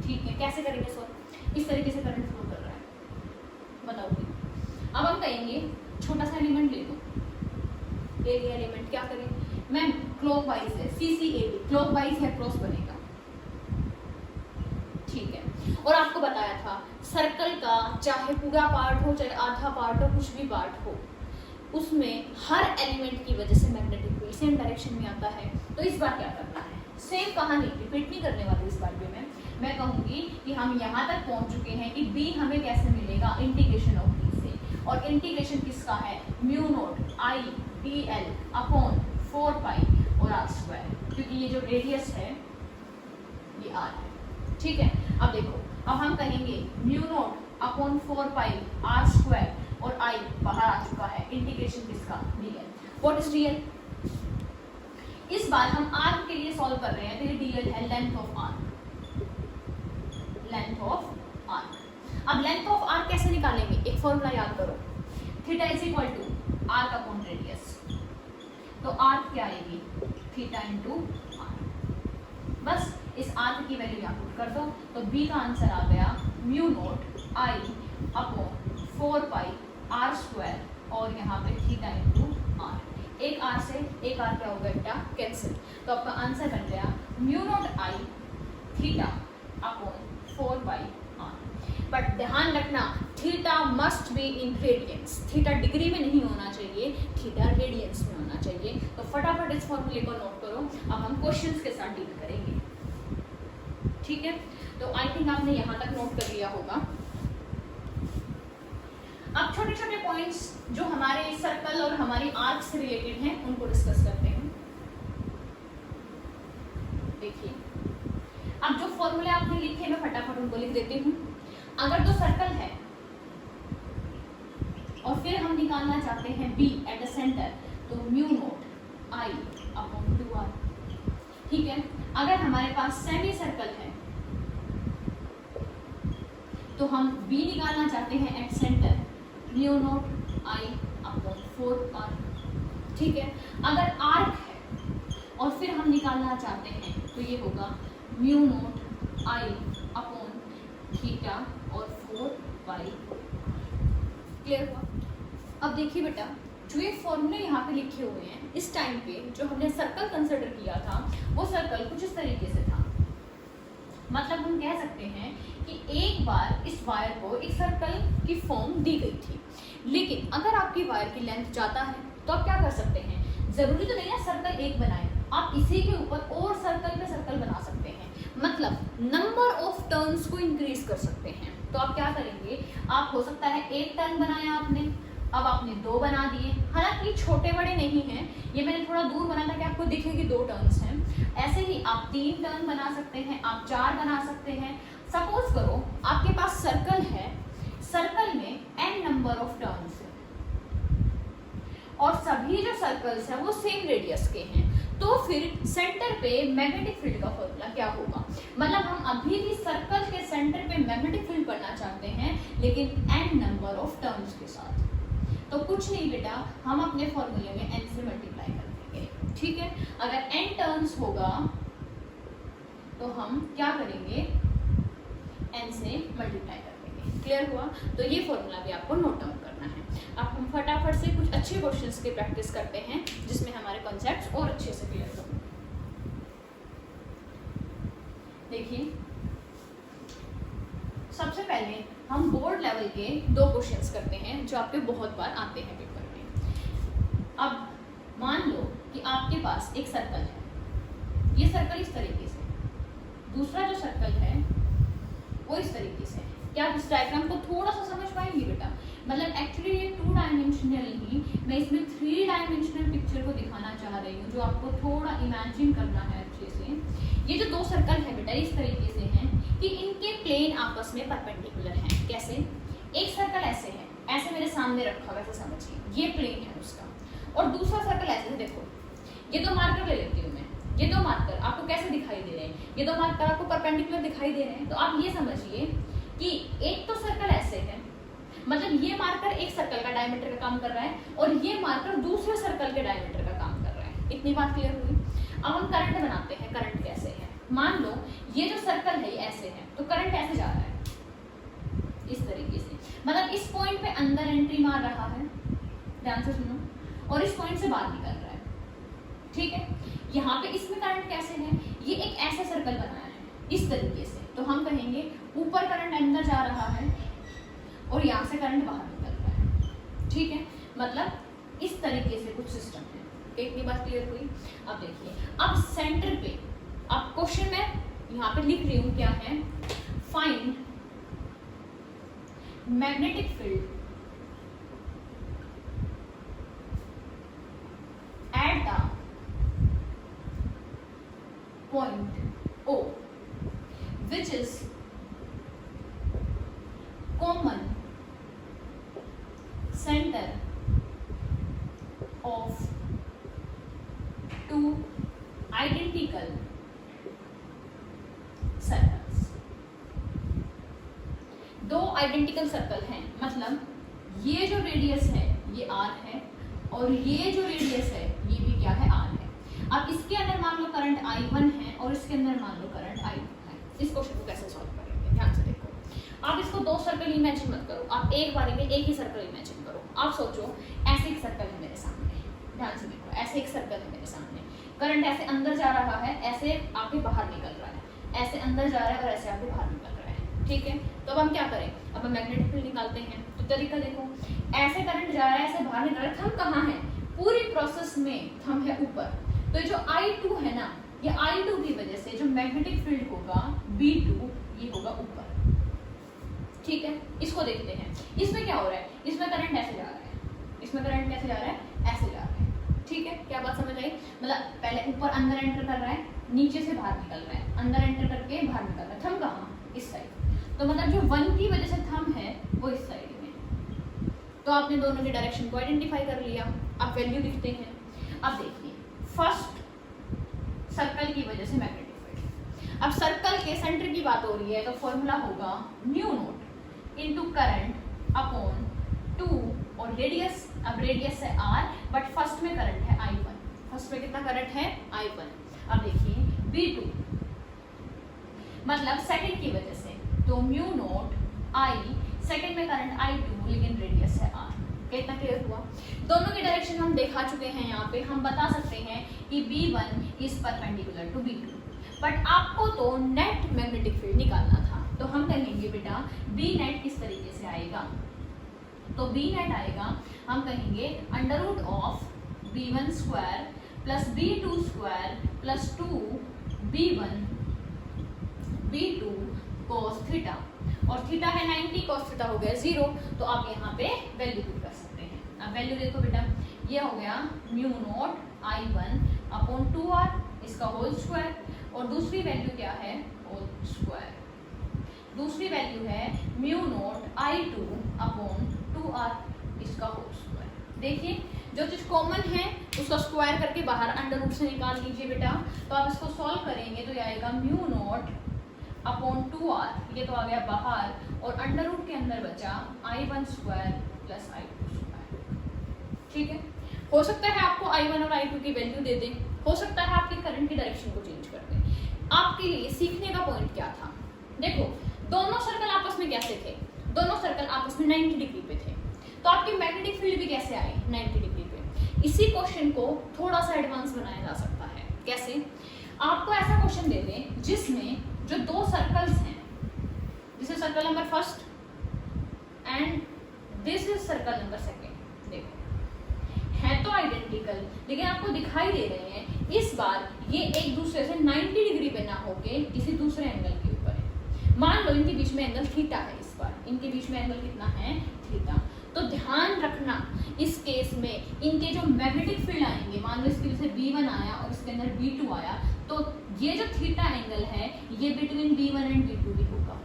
ठीक है। कैसे करेंगे सॉल्व? इस तरीके से करंट फ्लो कर रहा है, बताओगे। अब हम कहेंगे छोटा सा एलिमेंट ले लो, एक एलिमेंट क्या करें मैम क्लॉकवाइज है, CCAD क्लॉकवाइज है, क्रॉस बनेगा, ठीक है। और आपको बताया था सर्कल का चाहे पूरा पार्ट हो चाहे आधा पार्ट हो, कुछ भी पार्ट हो, उसमें हर एलिमेंट की वजह से मैग्नेटिक फील्ड सेम डायरेक्शन में आता है। तो इस बार क्या करना है? सेम कहानी रिपीट नहीं करने वाली इस बार भी मैं कहूंगी कि हम यहाँ तक पहुंच चुके हैं कि B हमें कैसे मिलेगा, इंटीग्रेशन ऑफ B से। और इंटीग्रेशन किसका है? म्यू नोट आई DL अपॉन 4 पाई और आर स्क्वायर, क्योंकि ये जो रेडियस है ये r है, ठीक है। अब देखो, अब हम कहेंगे mu naught upon 4 pi R square और i बाहर आ चुका है, इंटीग्रेशन किसका? DL। What is DL? इस बार हम आर्क के लिए सॉल्व कर रहे हैं तो ये DL है length of arc, length of arc. अब लेंथ ऑफ आर्क कैसे निकालेंगे? एक फॉर्मूला याद करो, theta is equal to arc upon radius. तो आर्क क्या आएगी? Theta into arc. बस इस आर्क की वैल्यू यहाँ पुट कर दो, तो B का आंसर आ गया mu naught I upon 4 pi R square और यहाँ पे थीटा इंटू आर। एक आर से एक आर क्या होगा बेटा? कैंसिल। तो आपका आंसर बन गया mu naught I theta upon 4 pi R. But ध्यान रखना theta must be in radians, theta degree में नहीं होना चाहिए, थीटा रेडियंस में होना चाहिए। तो फटाफट इस फॉर्मूले को नोट करो, अब हम क्वेश्चंस के साथ डील करेंगे, ठीक है। तो आई थिंक आपने यहाँ तक नोट कर लिया होगा। अब छोटे छोटे पॉइंट्स जो हमारे सर्कल और हमारी आर्क से रिलेटेड हैं उनको डिस्कस करते हैं। देखिए, अब जो फॉर्मूले आपने लिखे मैं फटाफट उनको लिख देती हूँ। अगर दो सर्कल है और फिर हम निकालना चाहते हैं B एट द सेंटर, तो mu note I upon 2R, ठीक है। अगर हमारे पास सेमी सर्कल है तो हम B निकालना चाहते हैं at centre, mu naught I upon 4r। ठीक है, अगर आर्क है और फिर हम निकालना चाहते हैं तो ये होगा म्यू नॉट आई अपॉन थीटा और 4y। क्लियर हुआ? अब देखिए बेटा, जो ये फॉर्मूले यहाँ पे लिखे हुए हैं, इस टाइम पे जो हमने सर्कल कंसिडर किया था वो सर्कल कुछ इस तरीके से था। मतलब हम कह सकते हैं कि एक बार इस वायर को एक सर्कल की फॉर्म दी गई थी, लेकिन अगर आपकी वायर की लेंथ ज़्यादा है तो आप क्या कर सकते हैं, जरूरी तो नहीं है सर्कल एक बनाए, आप इसी के ऊपर और सर्कल पे सर्कल बना सकते हैं, मतलब नंबर ऑफ टर्न्स को इंक्रीज कर सकते हैं। तो आप क्या करेंगे, आप हो सकता है एक टर्न बनाया आपने, अब आपने 2 बना दिए, हालांकि छोटे बड़े नहीं हैं, ये मैंने थोड़ा दूर बना था कि आपको दिखे कि 2 टर्न्स हैं। ऐसे ही आप 3 टर्न बना सकते हैं, आप 4 बना सकते हैं। सपोज करो आपके पास सर्कल है, सर्कल में n नंबर ऑफ टर्न्स है और सभी जो सर्कल्स हैं वो सेम रेडियस के हैं, तो फिर सेंटर पे मैग्नेटिक फील्ड का फॉर्मूला क्या होगा। मतलब हम अभी भी सर्कल के सेंटर पे मैग्नेटिक फील्ड पढ़ना चाहते हैं, लेकिन n नंबर ऑफ टर्न्स के साथ। तो कुछ नहीं बेटा, हम अपने फॉर्मूले में n से मल्टीप्लाई कर देंगे। ठीक है, अगर n टर्न्स होगा तो हम क्या करेंगे, n से मल्टीप्लाई कर देंगे। क्लियर हुआ? तो ये फॉर्मूला भी आपको नोट डाउन करना है। अब हम फटाफट से कुछ अच्छे क्वेश्चंस की प्रैक्टिस करते हैं जिसमें हमारे कॉन्सेप्ट्स और अच्छे से क्लियर हो। देखिए, सबसे पहले हम बोर्ड लेवल के 2 क्वेश्चंस करते हैं जो आपके बहुत बार आते हैं पेपर में। अब मान लो कि आपके पास एक सर्कल है, ये सर्कल इस तरीके से, दूसरा जो सर्कल है वो इस तरीके से। क्या आप इस डायग्राम को थोड़ा सा समझ पाएंगे बेटा? मतलब एक्चुअली ये 2 डायमेंशनल ही, मैं इसमें 3 डायमेंशनल पिक्चर को दिखाना चाह रही हूँ, जो आपको थोड़ा इमेजिन करना है अच्छे से। ये जो 2 सर्कल है बेटा इस तरीके से हैं कि इनके प्लेन आपस में परपेंडिकुलर हैं। कैसे? एक सर्कल ऐसे है, ऐसे मेरे सामने रखा वैसे समझिए, ये प्लेन है उसका, और दूसरा सर्कल ऐसे है। देखो, ये 2 मार्कर ले लेती हूँ मैं, ये 2 मार्कर आपको कैसे दिखाई दे रहे हैं, ये 2 मार्कर आपको परपेंडिकुलर दिखाई दे रहे हैं। तो आप ये समझिए कि एक तो सर्कल ऐसे है, मतलब ये मार्कर एक सर्कल का डायमीटर का काम कर रहा है और ये मार्कर दूसरे सर्कल के डायमीटर का काम कर रहा है। इतनी बात क्लियर हुई? अब हम करंट बनाते हैं। करंट कैसे है, मान लो ये जो सर्कल है ये ऐसे है, तो करंट ऐसे जा रहा है इस तरीके से, मतलब इस पॉइंट पे अंदर एंट्री मार रहा है, ध्यान से सुनो, और इस पॉइंट से बाहर निकल रहा है। ठीक है, यहाँ पे इसमें करंट कैसे है, ये एक ऐसा सर्कल बनाया है इस तरीके से, तो हम कहेंगे ऊपर करंट अंदर जा रहा है और यहाँ से करंट बाहर निकल रहा है। ठीक है, मतलब इस तरीके से कुछ सिस्टम है। इतनी बात क्लियर हुई? अब देखिए, अब सेंटर पे, अब क्वेश्चन में यहाँ पे लिख रही हूँ क्या है, find magnetic field at the point O which is common center of 2 identical circles। 2 identical circle हैं, मतलब ये जो रेडियस है ये r है और ये जो रेडियस है ये भी क्या है, r है। अब इसके अंदर मान लो करंट I1 है और इसके अंदर मान लो करंट I2 है। इस क्वेश्चन को कैसे सॉल्व करेंगे, ध्यान से देखो। आप इसको 2 सर्कल इमेजिन मत करो, आप एक बारे में एक ही सर्कल इमेजिन करो। आप सोचो ऐसे एक सर्कल है मेरे सामने, ध्यान से देखो, ऐसे एक सर्कल है मेरे सामने, करंट ऐसे अंदर जा रहा है, ऐसे आके बाहर निकल रहा है, ऐसे अंदर जा रहा है और ऐसे आके बाहर निकल रहा है। ठीक है, तो अब हम क्या करें, अब हम मैग्नेटिक फील्ड निकालते हैं। तो तरीका देखो, ऐसे करंट जा रहा है, ऐसे बाहर निकल रहा है, थंब कहाँ है, पूरी प्रोसेस में थंब है ऊपर। तो जो I2 है ना, ये I2 की वजह से जो मैग्नेटिक फील्ड होगा B2, ये होगा ऊपर। ठीक है, इसको देखते हैं। इसमें क्या हो रहा है, इसमें करंट ऐसे जा रहा है, इसमें करंट कैसे जा रहा है, ऐसे जा रहा है। ठीक है, क्या बात समझ आई? मतलब पहले ऊपर अंदर एंटर कर रहा है, नीचे से बाहर निकल रहा है, अंदर एंटर करके बाहर निकल रहा है। थंब कहाँ, इस साइड। तो मतलब जो 1 की वजह से थंब है वो इस साइड में। तो आपने दोनों के डायरेक्शन को आइडेंटिफाई कर लिया। अब वैल्यू लिखते हैं। अब देखिए, फर्स्ट सर्कल की वजह से मैग्नेटिक फील्ड। अब सर्कल के सेंटर की बात हो रही है तो फॉर्मूला होगा mu not into current upon 2 और रेडियस, अब रेडियस है r, बट फर्स्ट में करंट है I1, फर्स्ट में कितना करंट है I1। अब देखिए B2 मतलब सेकंड की वजह से, तो म्यू नोट I, सेकंड में करंट I2 लेकिन रेडियस है r। कितना क्लियर हुआ? दोनों की डायरेक्शन हम देखा चुके हैं। यहाँ पे हम बता सकते हैं कि B1 is perpendicular to B2, but आपको तो नेट मैग्नेटिक फील्ड निकालना था, तो हम कहेंगे बेटा B नेट किस तरीके से आएगा, तो B नेट आएगा, हम कहेंगे under root of B1 square plus B2 square plus 2 B1 B2 cos theta, और थीटा है 90, cos थीटा हो गया 0, तो आप यहाँ पे वैल्यू पुट कर सकते हैं। अब वैल्यू देखो बेटा, ये हो गया mu note I1 upon 2r इसका होल स्क्वायर, और दूसरी वैल्यू क्या है होल स्क्वायर, दूसरी वैल्यू है mu naught I2 upon 2r इसका होल स्क्वायर। देखिए जो चीज कॉमन है उसका स्क्वायर करके बाहर अंडर रूट से निकाल लीजिए बेटा, तो आप इसको सॉल्व करेंगे तो ये आएगा म्यू नोट अपॉन 2r, ये तो आ गया बाहर, और अंडर रूट के अंदर बचा I1 square plus I2 square. ठीक है, हो सकता है आपको I1 और I2 की वैल्यू दे दें, हो सकता है आपके करंट की डायरेक्शन को चेंज कर दें। आपके लिए सीखने का पॉइंट क्या था, देखो दोनों सर्कल आपस में कैसे थे, दोनों सर्कल आपस में 90 डिग्री पे थे, तो आपकी मैग्नेटिक फील्ड भी कैसे आई 90 डिग्री पे। इसी क्वेश्चन को थोड़ा सा एडवांस बनाया जा सकता है। कैसे? आपको ऐसा क्वेश्चन दे दें जिसमें जो दो सर्कल्स हैं, जैसे circle number first and this is circle number second, देखो है तो आइडेंटिकल लेकिन आपको दिखाई दे रहे हैं, इस बार ये एक दूसरे से 90 डिग्री पे ना होके किसी दूसरे एंगल के ऊपर है। मान लो इनके बीच में एंगल थीटा है, इस बार इनके बीच में एंगल कितना है थीटा, तो ध्यान रखना इस केस में इनके जो मैग्नेटिक फील्ड आएंगे, मान लो इसके जैसे B1 आया और इसके अंदर B2 आया, तो ये जो थीटा एंगल है ये बिटवीन B1 एंड B2 भी होगा,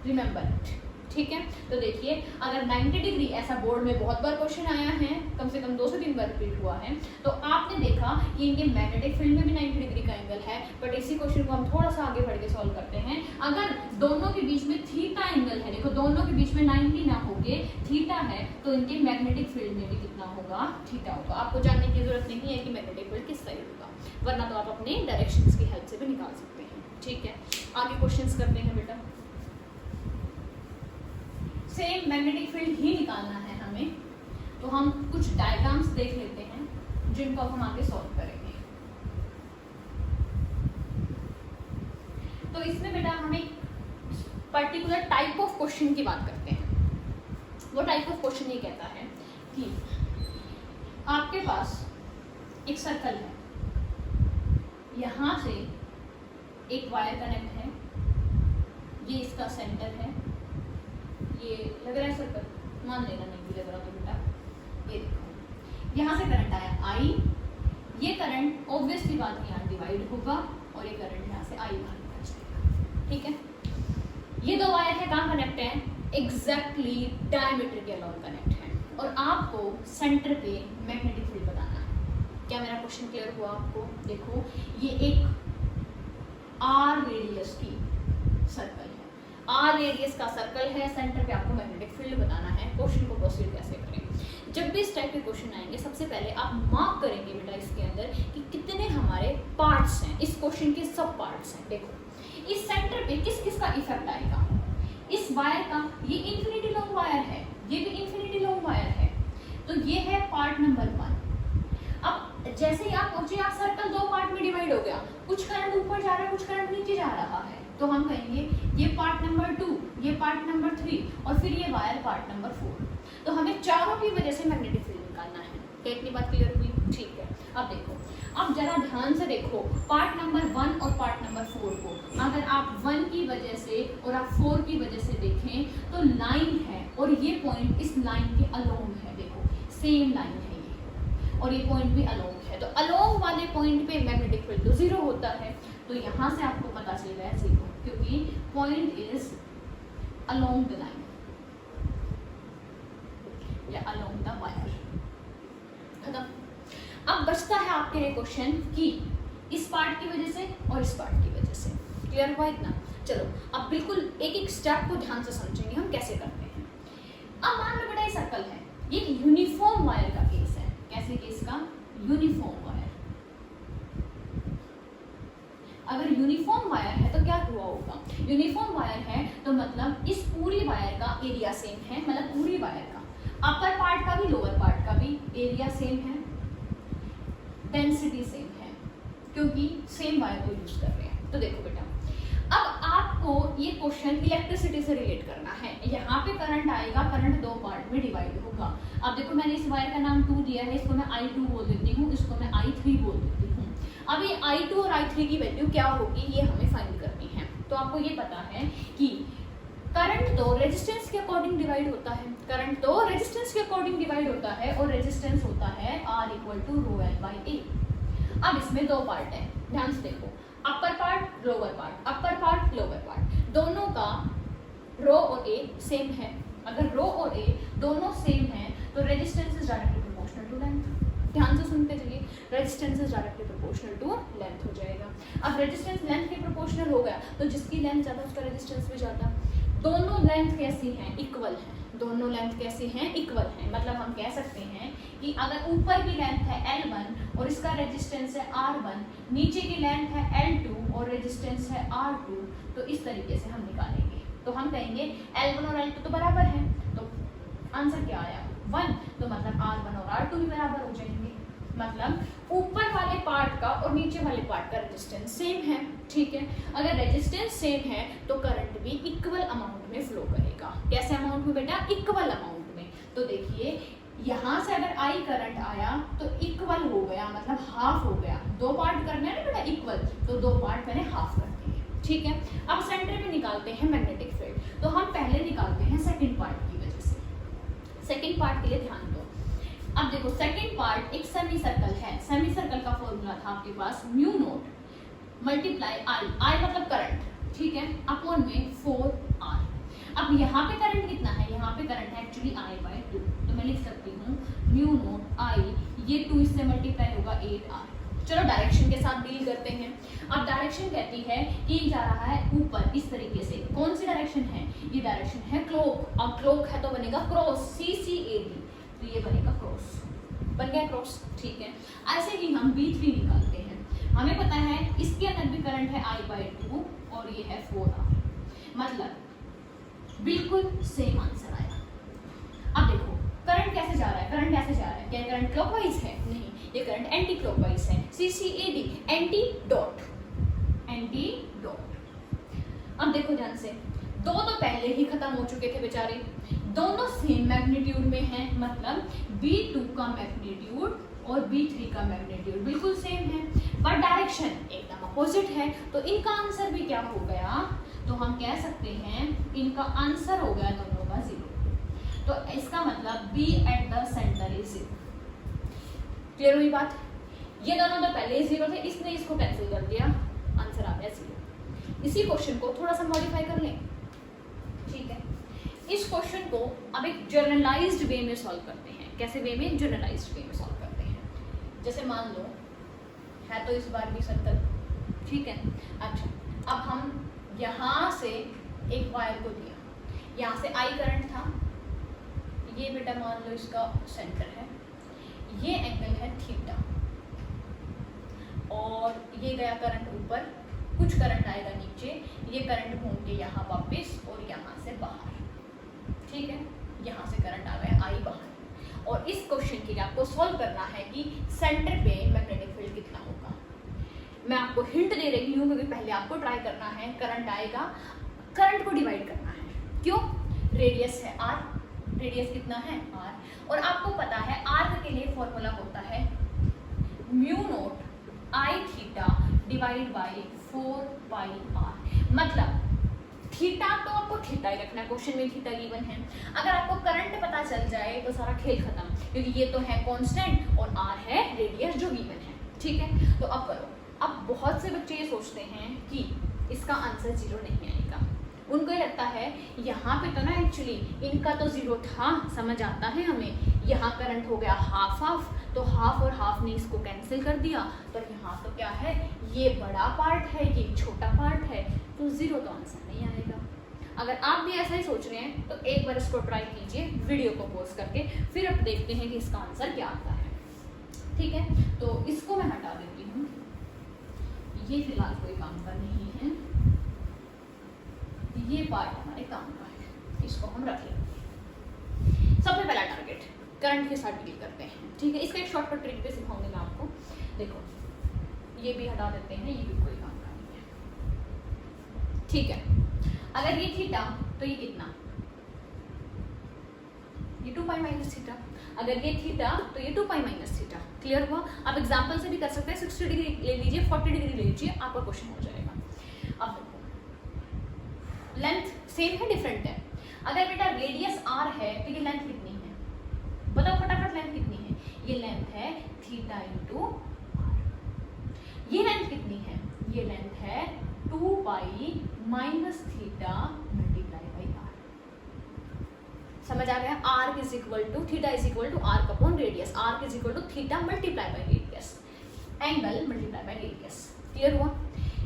रिमेंबर इट। ठीक है, तो देखिए अगर 90 डिग्री ऐसा बोर्ड में बहुत बार क्वेश्चन आया है, कम से कम 2 से 3 बार रिपीट हुआ है, तो आपने देखा कि इनके मैग्नेटिक फील्ड में भी 90 डिग्री का एंगल है, बट इसी क्वेश्चन को हम थोड़ा सा आगे बढ़ के सॉल्व करते हैं। अगर दोनों के बीच में थीटा एंगल है, देखो दोनों के बीच में 90 ना होके थीटा है, तो इनके मैग्नेटिक फील्ड में भी कितना होगा थीटा होगा। आपको जानने की जरूरत नहीं है कि मैग्नेटिक फील्ड किस साइड होगा, वरना तो आप अपने डायरेक्शंस की हेल्प से भी निकाल सकते हैं। ठीक है, आगे क्वेश्चंस करते हैं बेटा। सेम मैग्नेटिक फील्ड ही निकालना है हमें, तो हम कुछ डायग्राम्स देख लेते हैं जिनको अब हम आगे सॉल्व करेंगे। तो इसमें बेटा हम एक पर्टिकुलर टाइप ऑफ क्वेश्चन की बात करते हैं। वो टाइप ऑफ क्वेश्चन ये कहता है कि आपके पास एक सर्कल है, यहां से एक वायर कनेक्ट है, ये इसका सेंटर है, ये लग रहा है सर्कल, मान लेना नहीं भी लग रहा तो बेटा ये देखो यहाँ से करंट आया I, ये करंट ऑब्वियसली बात यहाँ डिवाइड होगा और ये करंट यहाँ से I बाहर निकल जाएगा। ठीक है, ये दो वायर है, कहाँ कनेक्ट है एग्जैक्टली डायमीटर के अलाउंग कनेक्ट है, और आपको सेंटर पे मैग्नेटिक फील्ड बताना है। क्या मेरा क्वेश्चन क्लियर हुआ आपको? देखो ये एक R रेडियस की सर्कल है, R रेडियस का सर्कल है, सेंटर पे आपको मैग्नेटिक फील्ड बताना है। क्वेश्चन को प्रोसीड कैसे करें? जब भी इस टाइप के क्वेश्चन आएंगे सबसे पहले आप मार्क करेंगे बेटा इसके अंदर कि कितने हमारे पार्ट्स हैं, इस क्वेश्चन के सब पार्ट्स हैं। देखो इस सेंटर पे किस किस का इफेक्ट आएगा, इस वायर का, ये इंफिनिटी लॉन्ग वायर है, ये भी इंफिनिटी लॉन्ग वायर है, तो ये है पार्ट नंबर 1। अब जैसे ही आप पहुंचे, आप सर्कल 2 पार्ट में डिवाइड हो गया, कुछ करंट ऊपर जा रहा है, कुछ करंट नीचे जा रहा है, तो हम कहेंगे ये पार्ट नंबर 2, ये पार्ट नंबर 3 और फिर ये वायर पार्ट नंबर 4। तो हमें चारों की वजह से मैग्नेटिक फील्ड निकालना है। क्या इतनी बात क्लियर हुई? ठीक है, अब देखो, अब जरा ध्यान से देखो पार्ट नंबर 1 और पार्ट नंबर 4 को, अगर आप 1 की वजह से और आप 4 की वजह से देखें तो लाइन है, और ये पॉइंट इस लाइन के अलोंग है, देखो सेम लाइन है ये, और ये पॉइंट भी अलोंग है, तो अलोंग वाले पॉइंट पे मैग्नेटिक फील्ड तो 0 होता है, तो यहाँ से आपको पता चल रहा है 0, क्योंकि point is along the line या अलोंग द वायर। खत्म। अब बचता है आपके लिए क्वेश्चन कि इस पार्ट की वजह से और इस पार्ट की वजह से। क्लियर हुआ इतना? चलो अब बिल्कुल एक एक स्टेप को ध्यान से समझेंगे हम कैसे करते हैं। अब मान लो बेटा ये सर्कल है, ये यूनिफॉर्म वायर का केस है। कैसे केस का? Uniform wire. अगर यूनिफॉर्म वायर है तो क्या हुआ होगा? यूनिफॉर्म वायर है तो मतलब इस पूरी वायर का एरिया सेम है, मतलब पूरी वायर का अपर पार्ट का भी लोअर पार्ट का भी एरिया सेम है, डेंसिटी सेम है, क्योंकि सेम वायर को यूज कर रहे हैं। तो देखो बेटा, अब आपको ये क्वेश्चन इलेक्ट्रिसिटी से रिलेट करना है। यहाँ पे करंट आएगा, करंट दो पार्ट में डिवाइड होगा। अब देखो मैंने इस वायर का नाम 2 दिया है, इसको मैं I2 बोल देती हूँ, इसको मैं I3 बोल देती हूँ। अब ये I2 और I3 की वैल्यू क्या होगी ये हमें फाइंड करनी है। तो आपको ये पता है कि करंट तो रेजिस्टेंस के अकॉर्डिंग डिवाइड होता है, करंट तो रेजिस्टेंस के अकॉर्डिंग डिवाइड होता है, और रेजिस्टेंस होता है R = ρL/A। अब इसमें दो पार्ट है, ध्यान से देखो, upper part lower part, upper part lower part, दोनों का रो और ए सेम है। अगर रो और ए दोनों सेम है तो resistance is directly proportional to length. ध्यान से सुनते चलिए, resistance is directly proportional to length हो जाएगा। अब रेजिस्टेंस लेंथ के प्रोपोर्शनल हो गया तो जिसकी लेंथ ज्यादा उसका रेजिस्टेंस भी ज्यादा। दोनों लेंथ कैसी हैं? इक्वल हैं। दोनों लेंथ कैसी हैं? इक्वल हैं। मतलब हम कह सकते हैं कि अगर ऊपर की लेंथ है L1 और इसका रेजिस्टेंस है R1, नीचे की लेंथ है L2 और रेजिस्टेंस है R2, तो इस तरीके से हम निकालेंगे। तो हम कहेंगे L1 और L2 तो बराबर हैं, तो आंसर क्या आया? 1। तो मतलब R1 और R2 भी बराबर हो जाएंगे। मतलब ऊपर वाले पार्ट का और नीचे वाले पार्ट का रेजिस्टेंस सेम है, ठीक है। अगर रेजिस्टेंस सेम है तो करंट भी इक्वल अमाउंट में फ्लो करेगा। कैसे अमाउंट में बेटा? इक्वल अमाउंट में। तो देखिए यहाँ से अगर I करंट आया तो इक्वल हो गया, मतलब हाफ हो गया। दो पार्ट करना है ना बेटा इक्वल, तो दो पार्ट मैंने हाफ कर दिए, ठीक है। अब सेंटर में निकालते हैं मैग्नेटिक फील्ड। तो हम पहले निकालते हैं सेकंड पार्ट की वजह से। सेकंड पार्ट के लिए ध्यान दो। अब देखो सेकंड पार्ट एक सेमी सर्कल है। सेमी सर्कल का फॉर्मूला था आपके पास म्यू नोट मल्टीप्लाई I मतलब करंट, ठीक है, अपॉन में 4R। अब यहाँ पे करंट कितना है? यहाँ पे करंट है एक्चुअली I/2, तो मैं लिख सकती हूँ म्यू नोट I, ये 2 इससे मल्टीप्लाई होगा 8R। चलो डायरेक्शन के साथ डील करते हैं। अब डायरेक्शन कहती है कि जा रहा है ऊपर इस तरीके से। कौन सी डायरेक्शन है? ये डायरेक्शन है क्लॉक। अब क्लॉक है तो बनेगा क्रॉस, CCAD, तो ये बनेगा क्रॉस। बन गया क्रॉस, ठीक है। ऐसे ही हम B3 निकालते हैं। हमें पता है इसके अंदर भी करंट है I/2 और ये है 4R। मतलब बिल्कुल सेम आंसर आया। अब देखो करंट कैसे जा रहा है? करंट कैसे जा रहा है? क्या करंट क्लॉकवाइज है? नहीं, ये करंट एंटी क्लॉकवाइज है। CCAD, anti dot, anti dot. अब देखो ध्यान से, दो तो पहले ही खत्म हो चुके थे बेचारे, दोनों सेम मैग्नीट्यूड में हैं। मतलब B2 का मैग्नीट्यूड और B3 का मैग्नीट्यूड बिल्कुल सेम है, पर डायरेक्शन एकदम अपोजिट है। तो इनका आंसर भी क्या हो गया? तो हम कह सकते हैं इनका आंसर हो गया दोनों का 0। तो इसका मतलब B eight the centre is 0। Clear हुई बात? ये दोनों तो पहले ही 0 थे, इसने इसको कैंसिल कर दिया, आंसर आ गया 0। इसी क्वेश्चन को थोड़ा सा मॉडिफाई कर लें, ठीक है। इस क्वेश्चन को अब एक जनरलाइज्ड वे में सॉल्व करते हैं। कैसे वे में? जनरलाइज्ड वे में सॉल्व करते हैं। जैसे मान लो है तो इस बार भी सर्कल, ठीक है। अच्छा, अब हम यहाँ से एक वायर को लिया, यहाँ से I करंट था, ये बेटा मान लो इसका सेंटर है, ये एंगल है थीटा, और ये गया करंट ऊपर, कुछ करंट आएगा नीचे, ये करंट घूम के यहाँ वापस और यहाँ से बाहर, ठीक है। यहाँ से करंट आ गया I बाहर। और इस क्वेश्चन के लिए आपको सॉल्व करना है कि सेंटर पे मैग्नेटिक फील्ड कितना होगा। मैं आपको हिंट दे रही हूँ क्योंकि पहले आपको ट्राई करना है। करंट आएगा, करंट को डिवाइड करना है। क्यों? रेडियस है R, रेडियस कितना है R, और आपको पता है आर्क के लिए फॉर्मूला होता है mu naught I theta divide by 4πr। मतलब थीटा तो आपको थीटा ही रखना है, क्वेश्चन में थीटा गिवन है। अगर आपको करंट पता चल जाए तो सारा खेल खत्म, क्योंकि ये तो है कांस्टेंट और R है रेडियस जो गिवन है, ठीक है। तो अब करो। अब बहुत से बच्चे ये सोचते हैं कि इसका आंसर 0 नहीं आएगा। उनको ये लगता है यहाँ पे तो ना एक्चुअली इनका तो 0 था, समझ आता है हमें, यहाँ करंट हो गया हाफ हाफ, तो हाफ और हाफ ने इसको कैंसिल कर दिया, तो यहाँ तो क्या है, ये बड़ा पार्ट है, ये छोटा पार्ट है, तो 0 तो आंसर नहीं आएगा। अगर आप भी ऐसा ही सोच रहे हैं तो एक बार इसको ट्राई कीजिए वीडियो को पॉज करके, फिर अब देखते हैं कि इसका आंसर क्या आता है। ठीक है, तो इसको मैं हटा देती हूँ, ये फिलहाल कोई काम का नहीं है, ये पार्ट हमारे काम का है, इसको हम रख लेंगे। सबसे पहला टारगेट करंट के साथ डील करते हैं। ठीक है, इसका एक शॉर्टकट ट्रिक पे सिखाऊंगी मैं आपको। देखो ये भी हटा देते हैं, ये भी कोई काम का नहीं है। ठीक है, अगर ये थीटा तो ये कितना, ये 2 पाई माइनस थीटा। अगर ये थीटा तो ये 2 पाई माइनस थीटा। क्लियर हुआ? आप एग्जांपल से भी कर सकते हैं, 60 डिग्री ले लीजिए, 40 डिग्री ले लीजिए, आपका क्वेश्चन हो जाएगा। अब देखो लेंथ सेम है डिफरेंट है। अगर बेटा रेडियस r है तो ये लेंथ कितनी है, बताओ फटाफट, लेंथ कितनी है? ये लेंथ है थीटा इंटू r। ये लेंथ कितनी है? ये लेंथ है 2 pi minus theta multiply by r। समझ आ गया? r is equal to theta is equal to r upon radius, r is equal to theta multiply by radius, angle multiply by radius. Clear हुआ?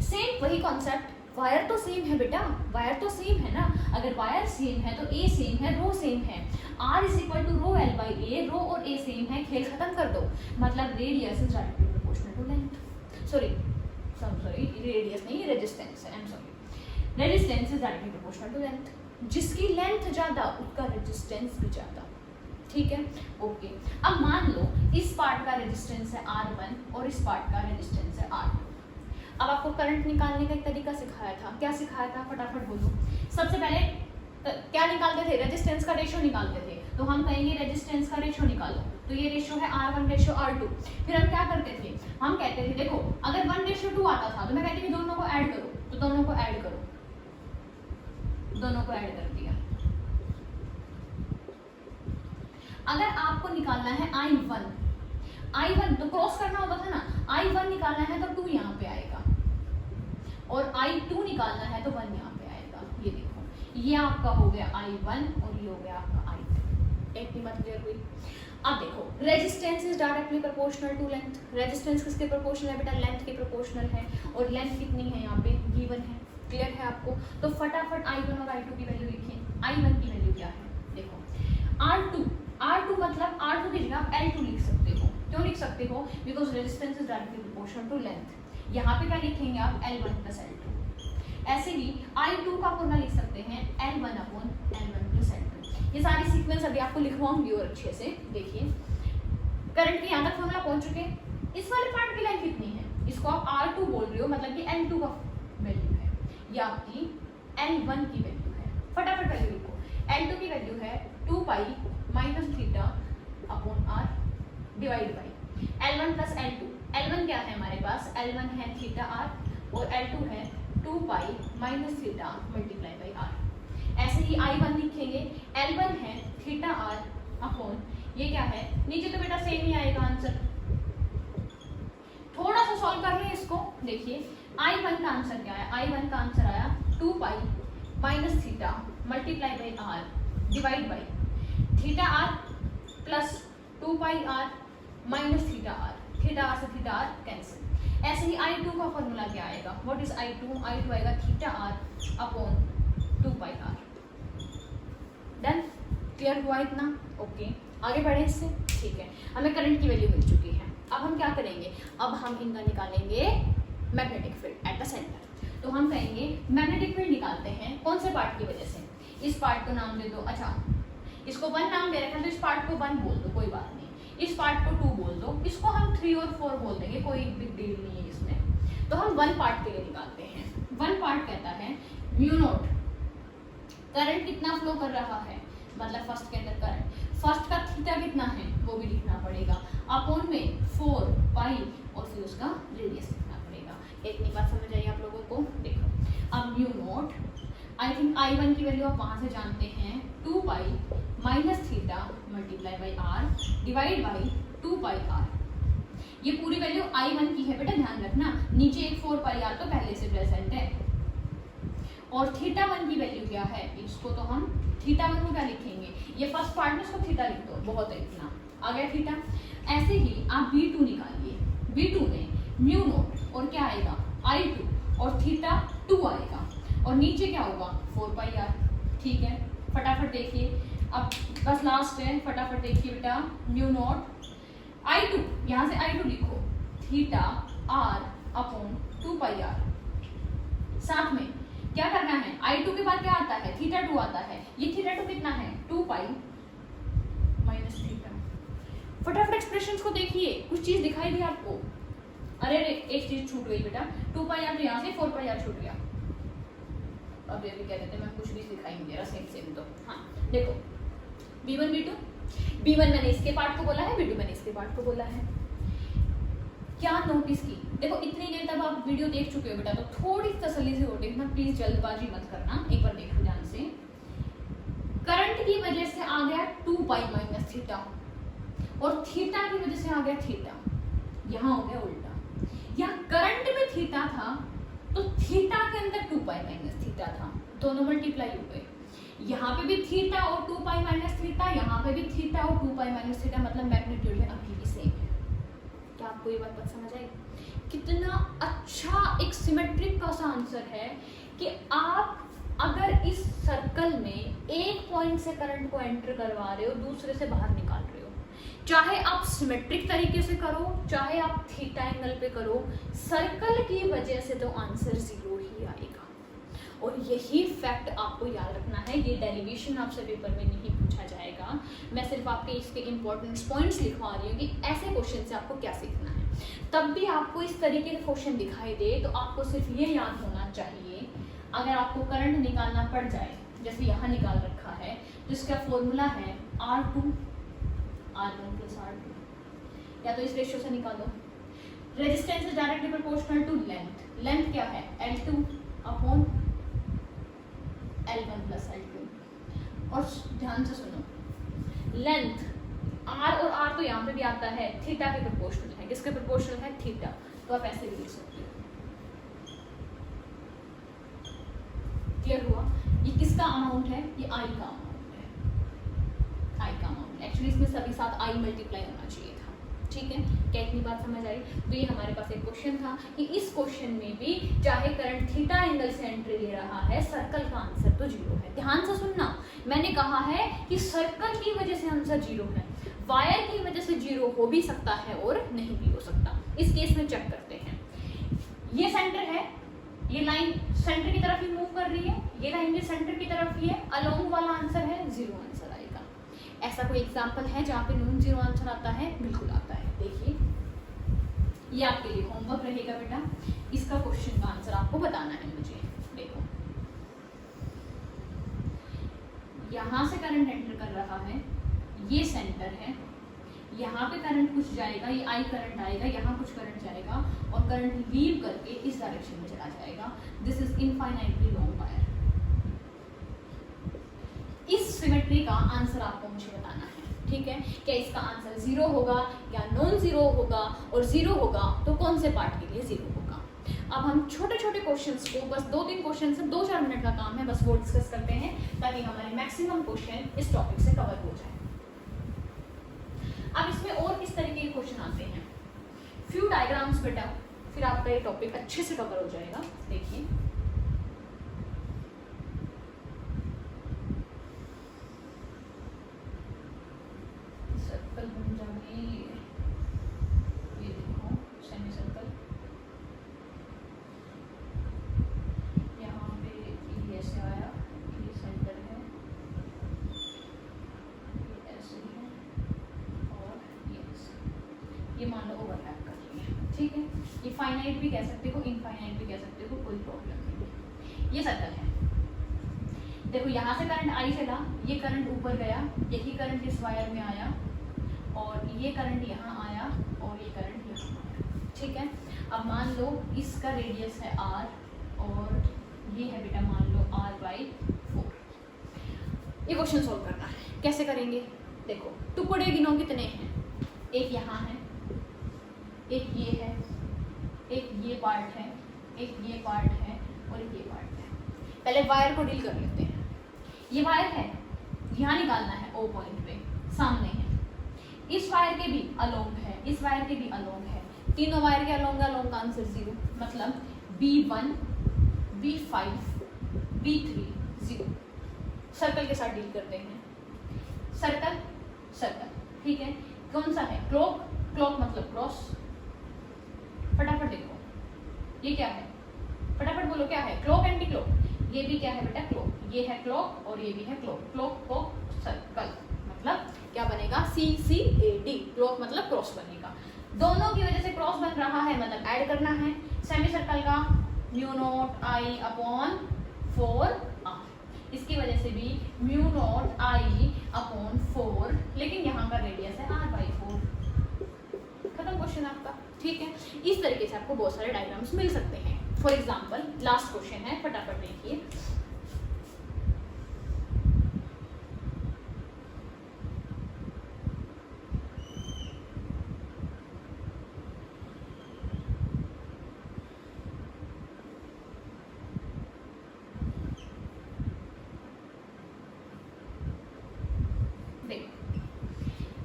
Same वही concept, wire तो same है बेटा, wire तो same है ना। अगर वायर सेम है तो ए सेम है, रो सेम है। r is equal to rho L by A, rho और ए सेम है, खेल खत्म कर दो। मतलब radius is directly proportional to length. Sorry radius नहीं, रेजिस्टेंस है, I am sorry, resistance is directly proportional to length. जिसकी लेंथ ज्यादा उसका रेजिस्टेंस भी ज्यादा। ठीक है, ओके। अब मान लो इस पार्ट का रेजिस्टेंस है R1 और इस पार्ट का रेजिस्टेंस है R2। अब आपको करंट निकालने का एक तरीका सिखाया था, क्या सिखाया था फटाफट बोलो। सबसे पहले क्या निकालते थे? रेजिस्टेंस का रेशियो निकालते थे। तो हम कहेंगे रेजिस्टेंस का रेशियो निकालो, तो ये रेशियो है R1 रेशियो R2। फिर हम क्या करते थे? हम कहते थे देखो अगर 1:2 आता था तो मैं कहती थी दोनों को ऐड करो, तो दोनों को ऐड करो, दोनों को ऐड कर दिया। अगर आपको निकालना है I1 तो क्रॉस करना होता था ना, I1 निकालना है तो 2 यहाँ पे आएगा, और I2 निकालना है तो 1 यहाँ पे आएगा। ये देखो, ये आपका हो गया I1 और ये हो गया आपका I2। एक भी बात क्लियर हुई? अब देखो resistance is directly proportional to length. Resistance किसके प्रोपोर्शनल है बेटा? लेंथ के प्रोपोर्शनल है, और लेंथ कितनी है यहाँ पे? V1 है। क्लियर है आपको? तो फटाफट I1 और I2 की वैल्यू लिखें। I1 की वैल्यू क्या है? देखो R2 मतलब R2 की जगह आप L2 लिख सकते हो। क्यों लिख सकते हो? Because resistance is directly proportional to length. यहाँ पे क्या लिखेंगे आप? L1 plus L2। ऐसे ही I2 का फॉर्मूला लिख सकते हैं L1 upon L1 plus L2। ये सारी सीक्वेंस अभी आपको लिखवाऊंगी और अच्छे से देखिए। करंट के यहाँ तक फॉर्मूला पहुंच चुके। इस वाले पार्ट की लेंथ कितनी है? इसको आप R2 बोल रहे हो, मतलब कि L2 का वैल्यू है, ये आपकी L1 की वैल्यू है। फटाफट वैल्यू लिखो। L2 की वैल्यू है 2 pi minus theta upon r divide by L1 plus L2। L1 क्या है हमारे पास? L1 है थीटा r और L2 है 2 pi minus theta multiply by r। ऐसे ही I1 लिखेंगे, L1 है थीटा r अपॉन ये क्या है? नीचे तो बेटा सेम ही आएगा आंसर। थोड़ा सा सॉल्व कर लें इसको। देखिए I1 का आंसर क्या है? I1 का आंसर आया 2 pi minus theta multiply by r divide by theta r plus 2 pi r minus theta r। Theta r से थीटा r कैंसिल। ऐसे ही I2 का फॉर्मूला क्या आएगा? व्हाट इज I2 आएगा थीटा r अपॉन 2 पाई r। Done? Clear हुआ इतना? Okay, आगे बढ़े इससे। ठीक है, हमें करंट की वैल्यू मिल चुकी है। अब हम क्या करेंगे? अब हम इनका निकालेंगे magnetic field at the centre. तो हम कहेंगे मैग्नेटिक फील्ड निकालते हैं कौन से पार्ट की वजह से? इस पार्ट को नाम दे दो, अच्छा इसको 1 नाम दे रखा है तो इस पार्ट को 1 बोल दो, कोई बात नहीं। इस पार्ट को 2 बोल दो, इसको हम 3 और 4 बोल देंगे, कोई बिग डील नहीं है इसमें। तो हम 1 पार्ट के लिए निकालते हैं। 1 पार्ट कहता है म्यू नॉट, करंट कितना फ्लो कर रहा है, मतलब फर्स्ट के अंदर करंट, फर्स्ट का थीटा कितना है वो भी लिखना पड़ेगा, अपॉन में 4 पाई और फिर उसका रेडियस लिखना पड़ेगा। इतनी बात समझ आई आप लोगों को? देखो अब mu naught, I think I1 की वैल्यू आप वहाँ से जानते हैं 2 pi minus theta multiply by r divide by 2 pi r। ये पूरी वैल्यू I1 की है बेटा, ध्यान रखना। नीचे एक 4 पाई r तो पहले से प्रेजेंट है। और थीटा 1 की वैल्यू क्या है? इसको तो हम थीटा 1 को क्या लिखेंगे? ये फर्स्ट पार्ट में इसको थीटा लिख दो, बहुत है इतना, आ गया थीटा। ऐसे ही आप V2 निकालिए। V2 में म्यू नॉट और क्या आएगा? I2 और थीटा 2 आएगा, और नीचे क्या होगा 4 पाई आर। ठीक है, फटाफट देखिए, अब बस लास्ट है, फटाफट देखिए बेटा, म्यू नॉट I2, यहाँ से I2 लिखो, theta R upon 2 pi R. साथ में क्या करना है, I2 के बाद क्या आता है, थीटा 2 आता है, ये थीटा 2 कितना है 2 पाई माइनस थीटा। फटाफट एक्सप्रेशंस को देखिए, कुछ चीज दिखाई दी आपको, अरे एक चीज छूट गई बेटा, 2 पाई आर तो यहाँ से 4 पाई आर छूट गया। अब ये भी कह देते मैं कुछ भी दिखाई नहीं दे रहा, सेम सेम। तो हाँ देखो, B1 B2, B1 मैंने इसके पार्ट को बोला है, B2 मैंने इसके पार्ट को बोला है। क्या नोटिस की, देखो इतनी देर तक आप वीडियो देख चुके हो बेटा, तो थोड़ी तसल्ली से हो देखना, प्लीज जल्दबाजी मत करना, एक बार देखो ध्यान से। करंट की वजह से आ गया 2 पाई माइनस थीटा, और थीटा की वजह से आ गया थीटा, यहाँ हो गया उल्टा। यहाँ करंट में थीटा था तो थीटा के अंदर 2 पाई माइनस थीटा था, दोनों मल्टीप्लाई हो गए। यहाँ पे भी थीटा और 2 पाई माइनस थीटा, यहाँ पे भी थीटा और 2 पाई माइनस थीटा, मतलब मैग्नीट्यूड में अभी भी सेम है। क्या आपको ये बात समझ आई? कितना अच्छा एक सिमेट्रिक का सा आंसर है कि आप अगर इस सर्कल में एक पॉइंट से करंट को एंटर करवा रहे हो, दूसरे से बाहर निकाल रहे हो, चाहे आप सिमेट्रिक तरीके से करो, चाहे आप थीटा एंगल पे करो, सर्कल की वजह से तो आंसर 0 ही आएगा। और यही फैक्ट आपको याद रखना है, ये डेरिवेशन आपसे पेपर में नहीं पूछा जाएगा, मैं सिर्फ आपके इसके इंपॉर्टेंट पॉइंट्स लिखवा रही हूँ कि ऐसे क्वेश्चन से आपको क्या सीखना है। तब भी आपको इस तरीके के क्वेश्चन दिखाई दे तो आपको सिर्फ ये याद होना चाहिए, अगर आपको करंट निकालना पड़ जाए, जैसे यहाँ निकाल रखा है, जिसका फॉर्मूला है R2 R1 प्लस R2, या तो इस रेशियो से निकालो। Resistance is directly proportional to length, length क्या है L2 upon L1 plus L2। और ध्यान से सुनो, लेंथ R और R तो यहाँ पे भी आता है, थीटा के प्रोपोर्शनल है, किसके प्रोपोर्शनल है थीटा, तो आप ऐसे भी लिख सकते हो। क्लियर हुआ? ये किसका अमाउंट है, ये I का अमाउंट है, I का अमाउंट। एक्चुअली इसमें सभी साथ I मल्टीप्लाई होना चाहिए था। ठीक है, क्या इतनी बात समझ आई? तो ये हमारे पास एक क्वेश्चन था कि इस क्वेश्चन में भी चाहे करंट थीटा एंगल से एंट्री ले रहा है, सर्कल का आंसर तो 0 है। ध्यान से सुनना, मैंने कहा है कि सर्कल की वजह से आंसर 0 है, वायर की वजह से 0 हो भी सकता है और नहीं भी हो सकता। इस केस में चेक करते हैं, ये सेंटर है, ये लाइन सेंटर की तरफ ही मूव कर रही है, ये लाइन भी सेंटर की तरफ ही है, अलोंग वाला आंसर है 0 आंसर आएगा। ऐसा कोई एग्जांपल है जहाँ पे नॉन 0 आंसर आता है? बिल्कुल आता है। देखिए, ये आपके लिए होमवर्क रहेगा बेटा, इसका क्वेश्चन का आंसर आपको बताना है मुझे। देखो, यहाँ से करंट एंटर कर रहा है, ये सेंटर है, यहाँ पे करंट कुछ जाएगा, ये I करंट आएगा, यहाँ कुछ करंट जाएगा और करंट लीव करके इस डायरेक्शन में चला जाएगा। This is infinitely long wire. इस सिमेट्री का आंसर आपको मुझे बताना है। ठीक है, क्या इसका आंसर 0 होगा या नॉन 0 होगा, और 0 होगा तो कौन से पार्ट के लिए 0 होगा। अब हम छोटे छोटे क्वेश्चंस को, बस 2-3 क्वेश्चन से 2-4 मिनट का काम है, बस वो डिस्कस करते हैं ताकि हमारे मैक्सिमम क्वेश्चन इस टॉपिक से कवर हो जाए। अब इसमें और किस तरीके के क्वेश्चन आते हैं, फ्यू डायग्राम्स बेटा, फिर आपका ये टॉपिक अच्छे से कवर हो जाएगा। देखिए, सर्कल बन जाएगी, ये देखो सेमी सर्कल, यहाँ पे ये ऐसे आया, ये सेंटर है, ये ऐसे है, ये मान लो ओवरलैप कर रही है। ठीक है, ये फाइनाइट भी कह सकते हो, इनफाइनाइट भी कह सकते हो, कोई प्रॉब्लम नहीं। ये सर्कल है, देखो यहाँ से करंट I चला, ये करंट ऊपर गया, यही करंट इस वायर में आया, और ये करंट यहाँ आया, और ये करंट यहाँ आया। ठीक है, अब मान लो इसका रेडियस है R, और ये है बेटा मान लो R/4। ये क्वेश्चन सोल्व करना है, कैसे करेंगे? देखो, टुकड़े गिनो कितने हैं, एक यहाँ है, एक ये है, एक ये पार्ट है, एक ये पार्ट है, और एक ये पार्ट है। पहले वायर को डील कर लेते हैं। ये वायर है, यहाँ निकालना है O पॉइंट पे, सामने है, इस वायर के भी अलोंग है, इस वायर के भी अलोंग है, तीनों वायर के अलोंग का आंसर 0, मतलब B1, B5 B3 0। सर्कल के साथ डील करते हैं, सर्कल सर्कल, ठीक है। कौन सा है? क्लॉक, क्लॉक मतलब क्रॉस। फटाफट देखो ये क्या है, फटाफट बोलो क्या है? Clock anti clock. ये भी क्या है बेटा? क्लॉक। ये है क्लॉक और ये भी है क्लॉक। क्लॉक को सर्कल मतलब क्या बनेगा? CCAD। क्लॉक मतलब क्रॉस बनेगा। दोनों की वजह से क्रॉस बन रहा है मतलब ऐड करना है। सेमी सर्कल का म्यू नॉट आई अपॉन 4r, इसकी वजह से भी म्यू नॉट आई अपॉन 4, लेकिन यहाँ का रेडियस है r/4। खत्म क्वेश्चन आपका, ठीक है। इस तरीके से आपको बहुत सारे डायग्राम्स मिल सकते हैं। फॉर एग्जाम्पल लास्ट क्वेश्चन है, फटाफट देखिए।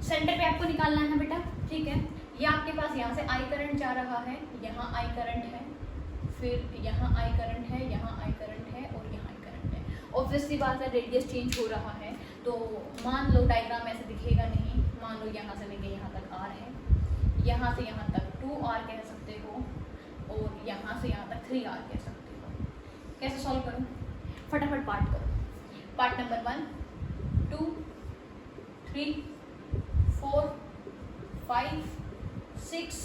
सेंटर पे आपको निकालना है बेटा, ठीक है। ये आपके पास यहाँ से आई करंट जा रहा है, यहाँ आई करंट है, फिर यहाँ आई करंट है, यहाँ आई करंट है और यहाँ आई करंट है। ऑब्वियसली बात है रेडियस चेंज हो रहा है, तो मान लो डायग्राम ऐसे दिखेगा नहीं। मान लो यहाँ से लेके यहाँ तक r है, यहाँ से यहाँ तक 2r कह सकते हो और यहाँ से यहाँ तक 3r कह सकते हो। कैसे सॉल्व करूँ? फटाफट पार्ट करो। Part number 1 2 3 4 5 6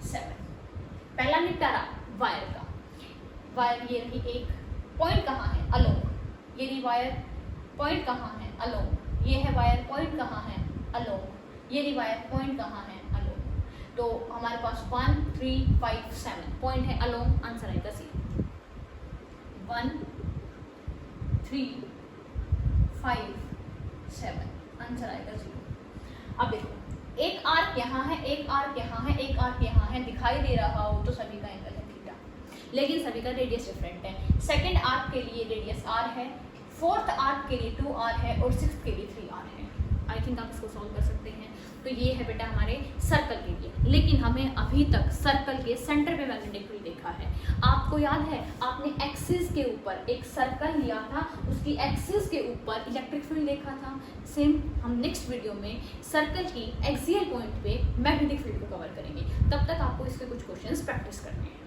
7। पहला निपटारा वायर का। वायर ये रही एक, पॉइंट कहाँ है? अलोंग। ये रही वायर, पॉइंट कहाँ है? अलोंग। ये है वायर, पॉइंट कहाँ है? अलोंग। ये रही वायर, पॉइंट कहाँ है? अलोंग। तो हमारे पास 1 3 5 7 पॉइंट है अलोंग, आंसर आएगा सी। 1 3 5 7 आंसर आएगा 0। अब देखो एक आर्क यहाँ है, एक आर्क यहाँ है, एक आर्क यहाँ है, दिखाई दे रहा हो तो सभी का एंगल है थीटा, लेकिन सभी का रेडियस डिफरेंट है। सेकंड आर्क के लिए रेडियस r है, फोर्थ आर्क के लिए 2r है और सिक्स्थ के लिए 3r है। आई थिंक आप इसको सॉल्व कर सकते हैं। तो ये है बेटा हमारे सर्कल के लिए, लेकिन हमें अभी तक सर्कल के सेंटर पे मैग्नेटिक फील्ड देखा है। आपको याद है आपने एक्सिस के ऊपर एक सर्कल लिया था, उसकी एक्सिस के ऊपर इलेक्ट्रिक फील्ड देखा था। सेम हम नेक्स्ट वीडियो में सर्कल की एक्सियल पॉइंट पे मैग्नेटिक फील्ड को कवर करेंगे। तब तक आपको इसके कुछ क्वेश्चंस प्रैक्टिस करने हैं।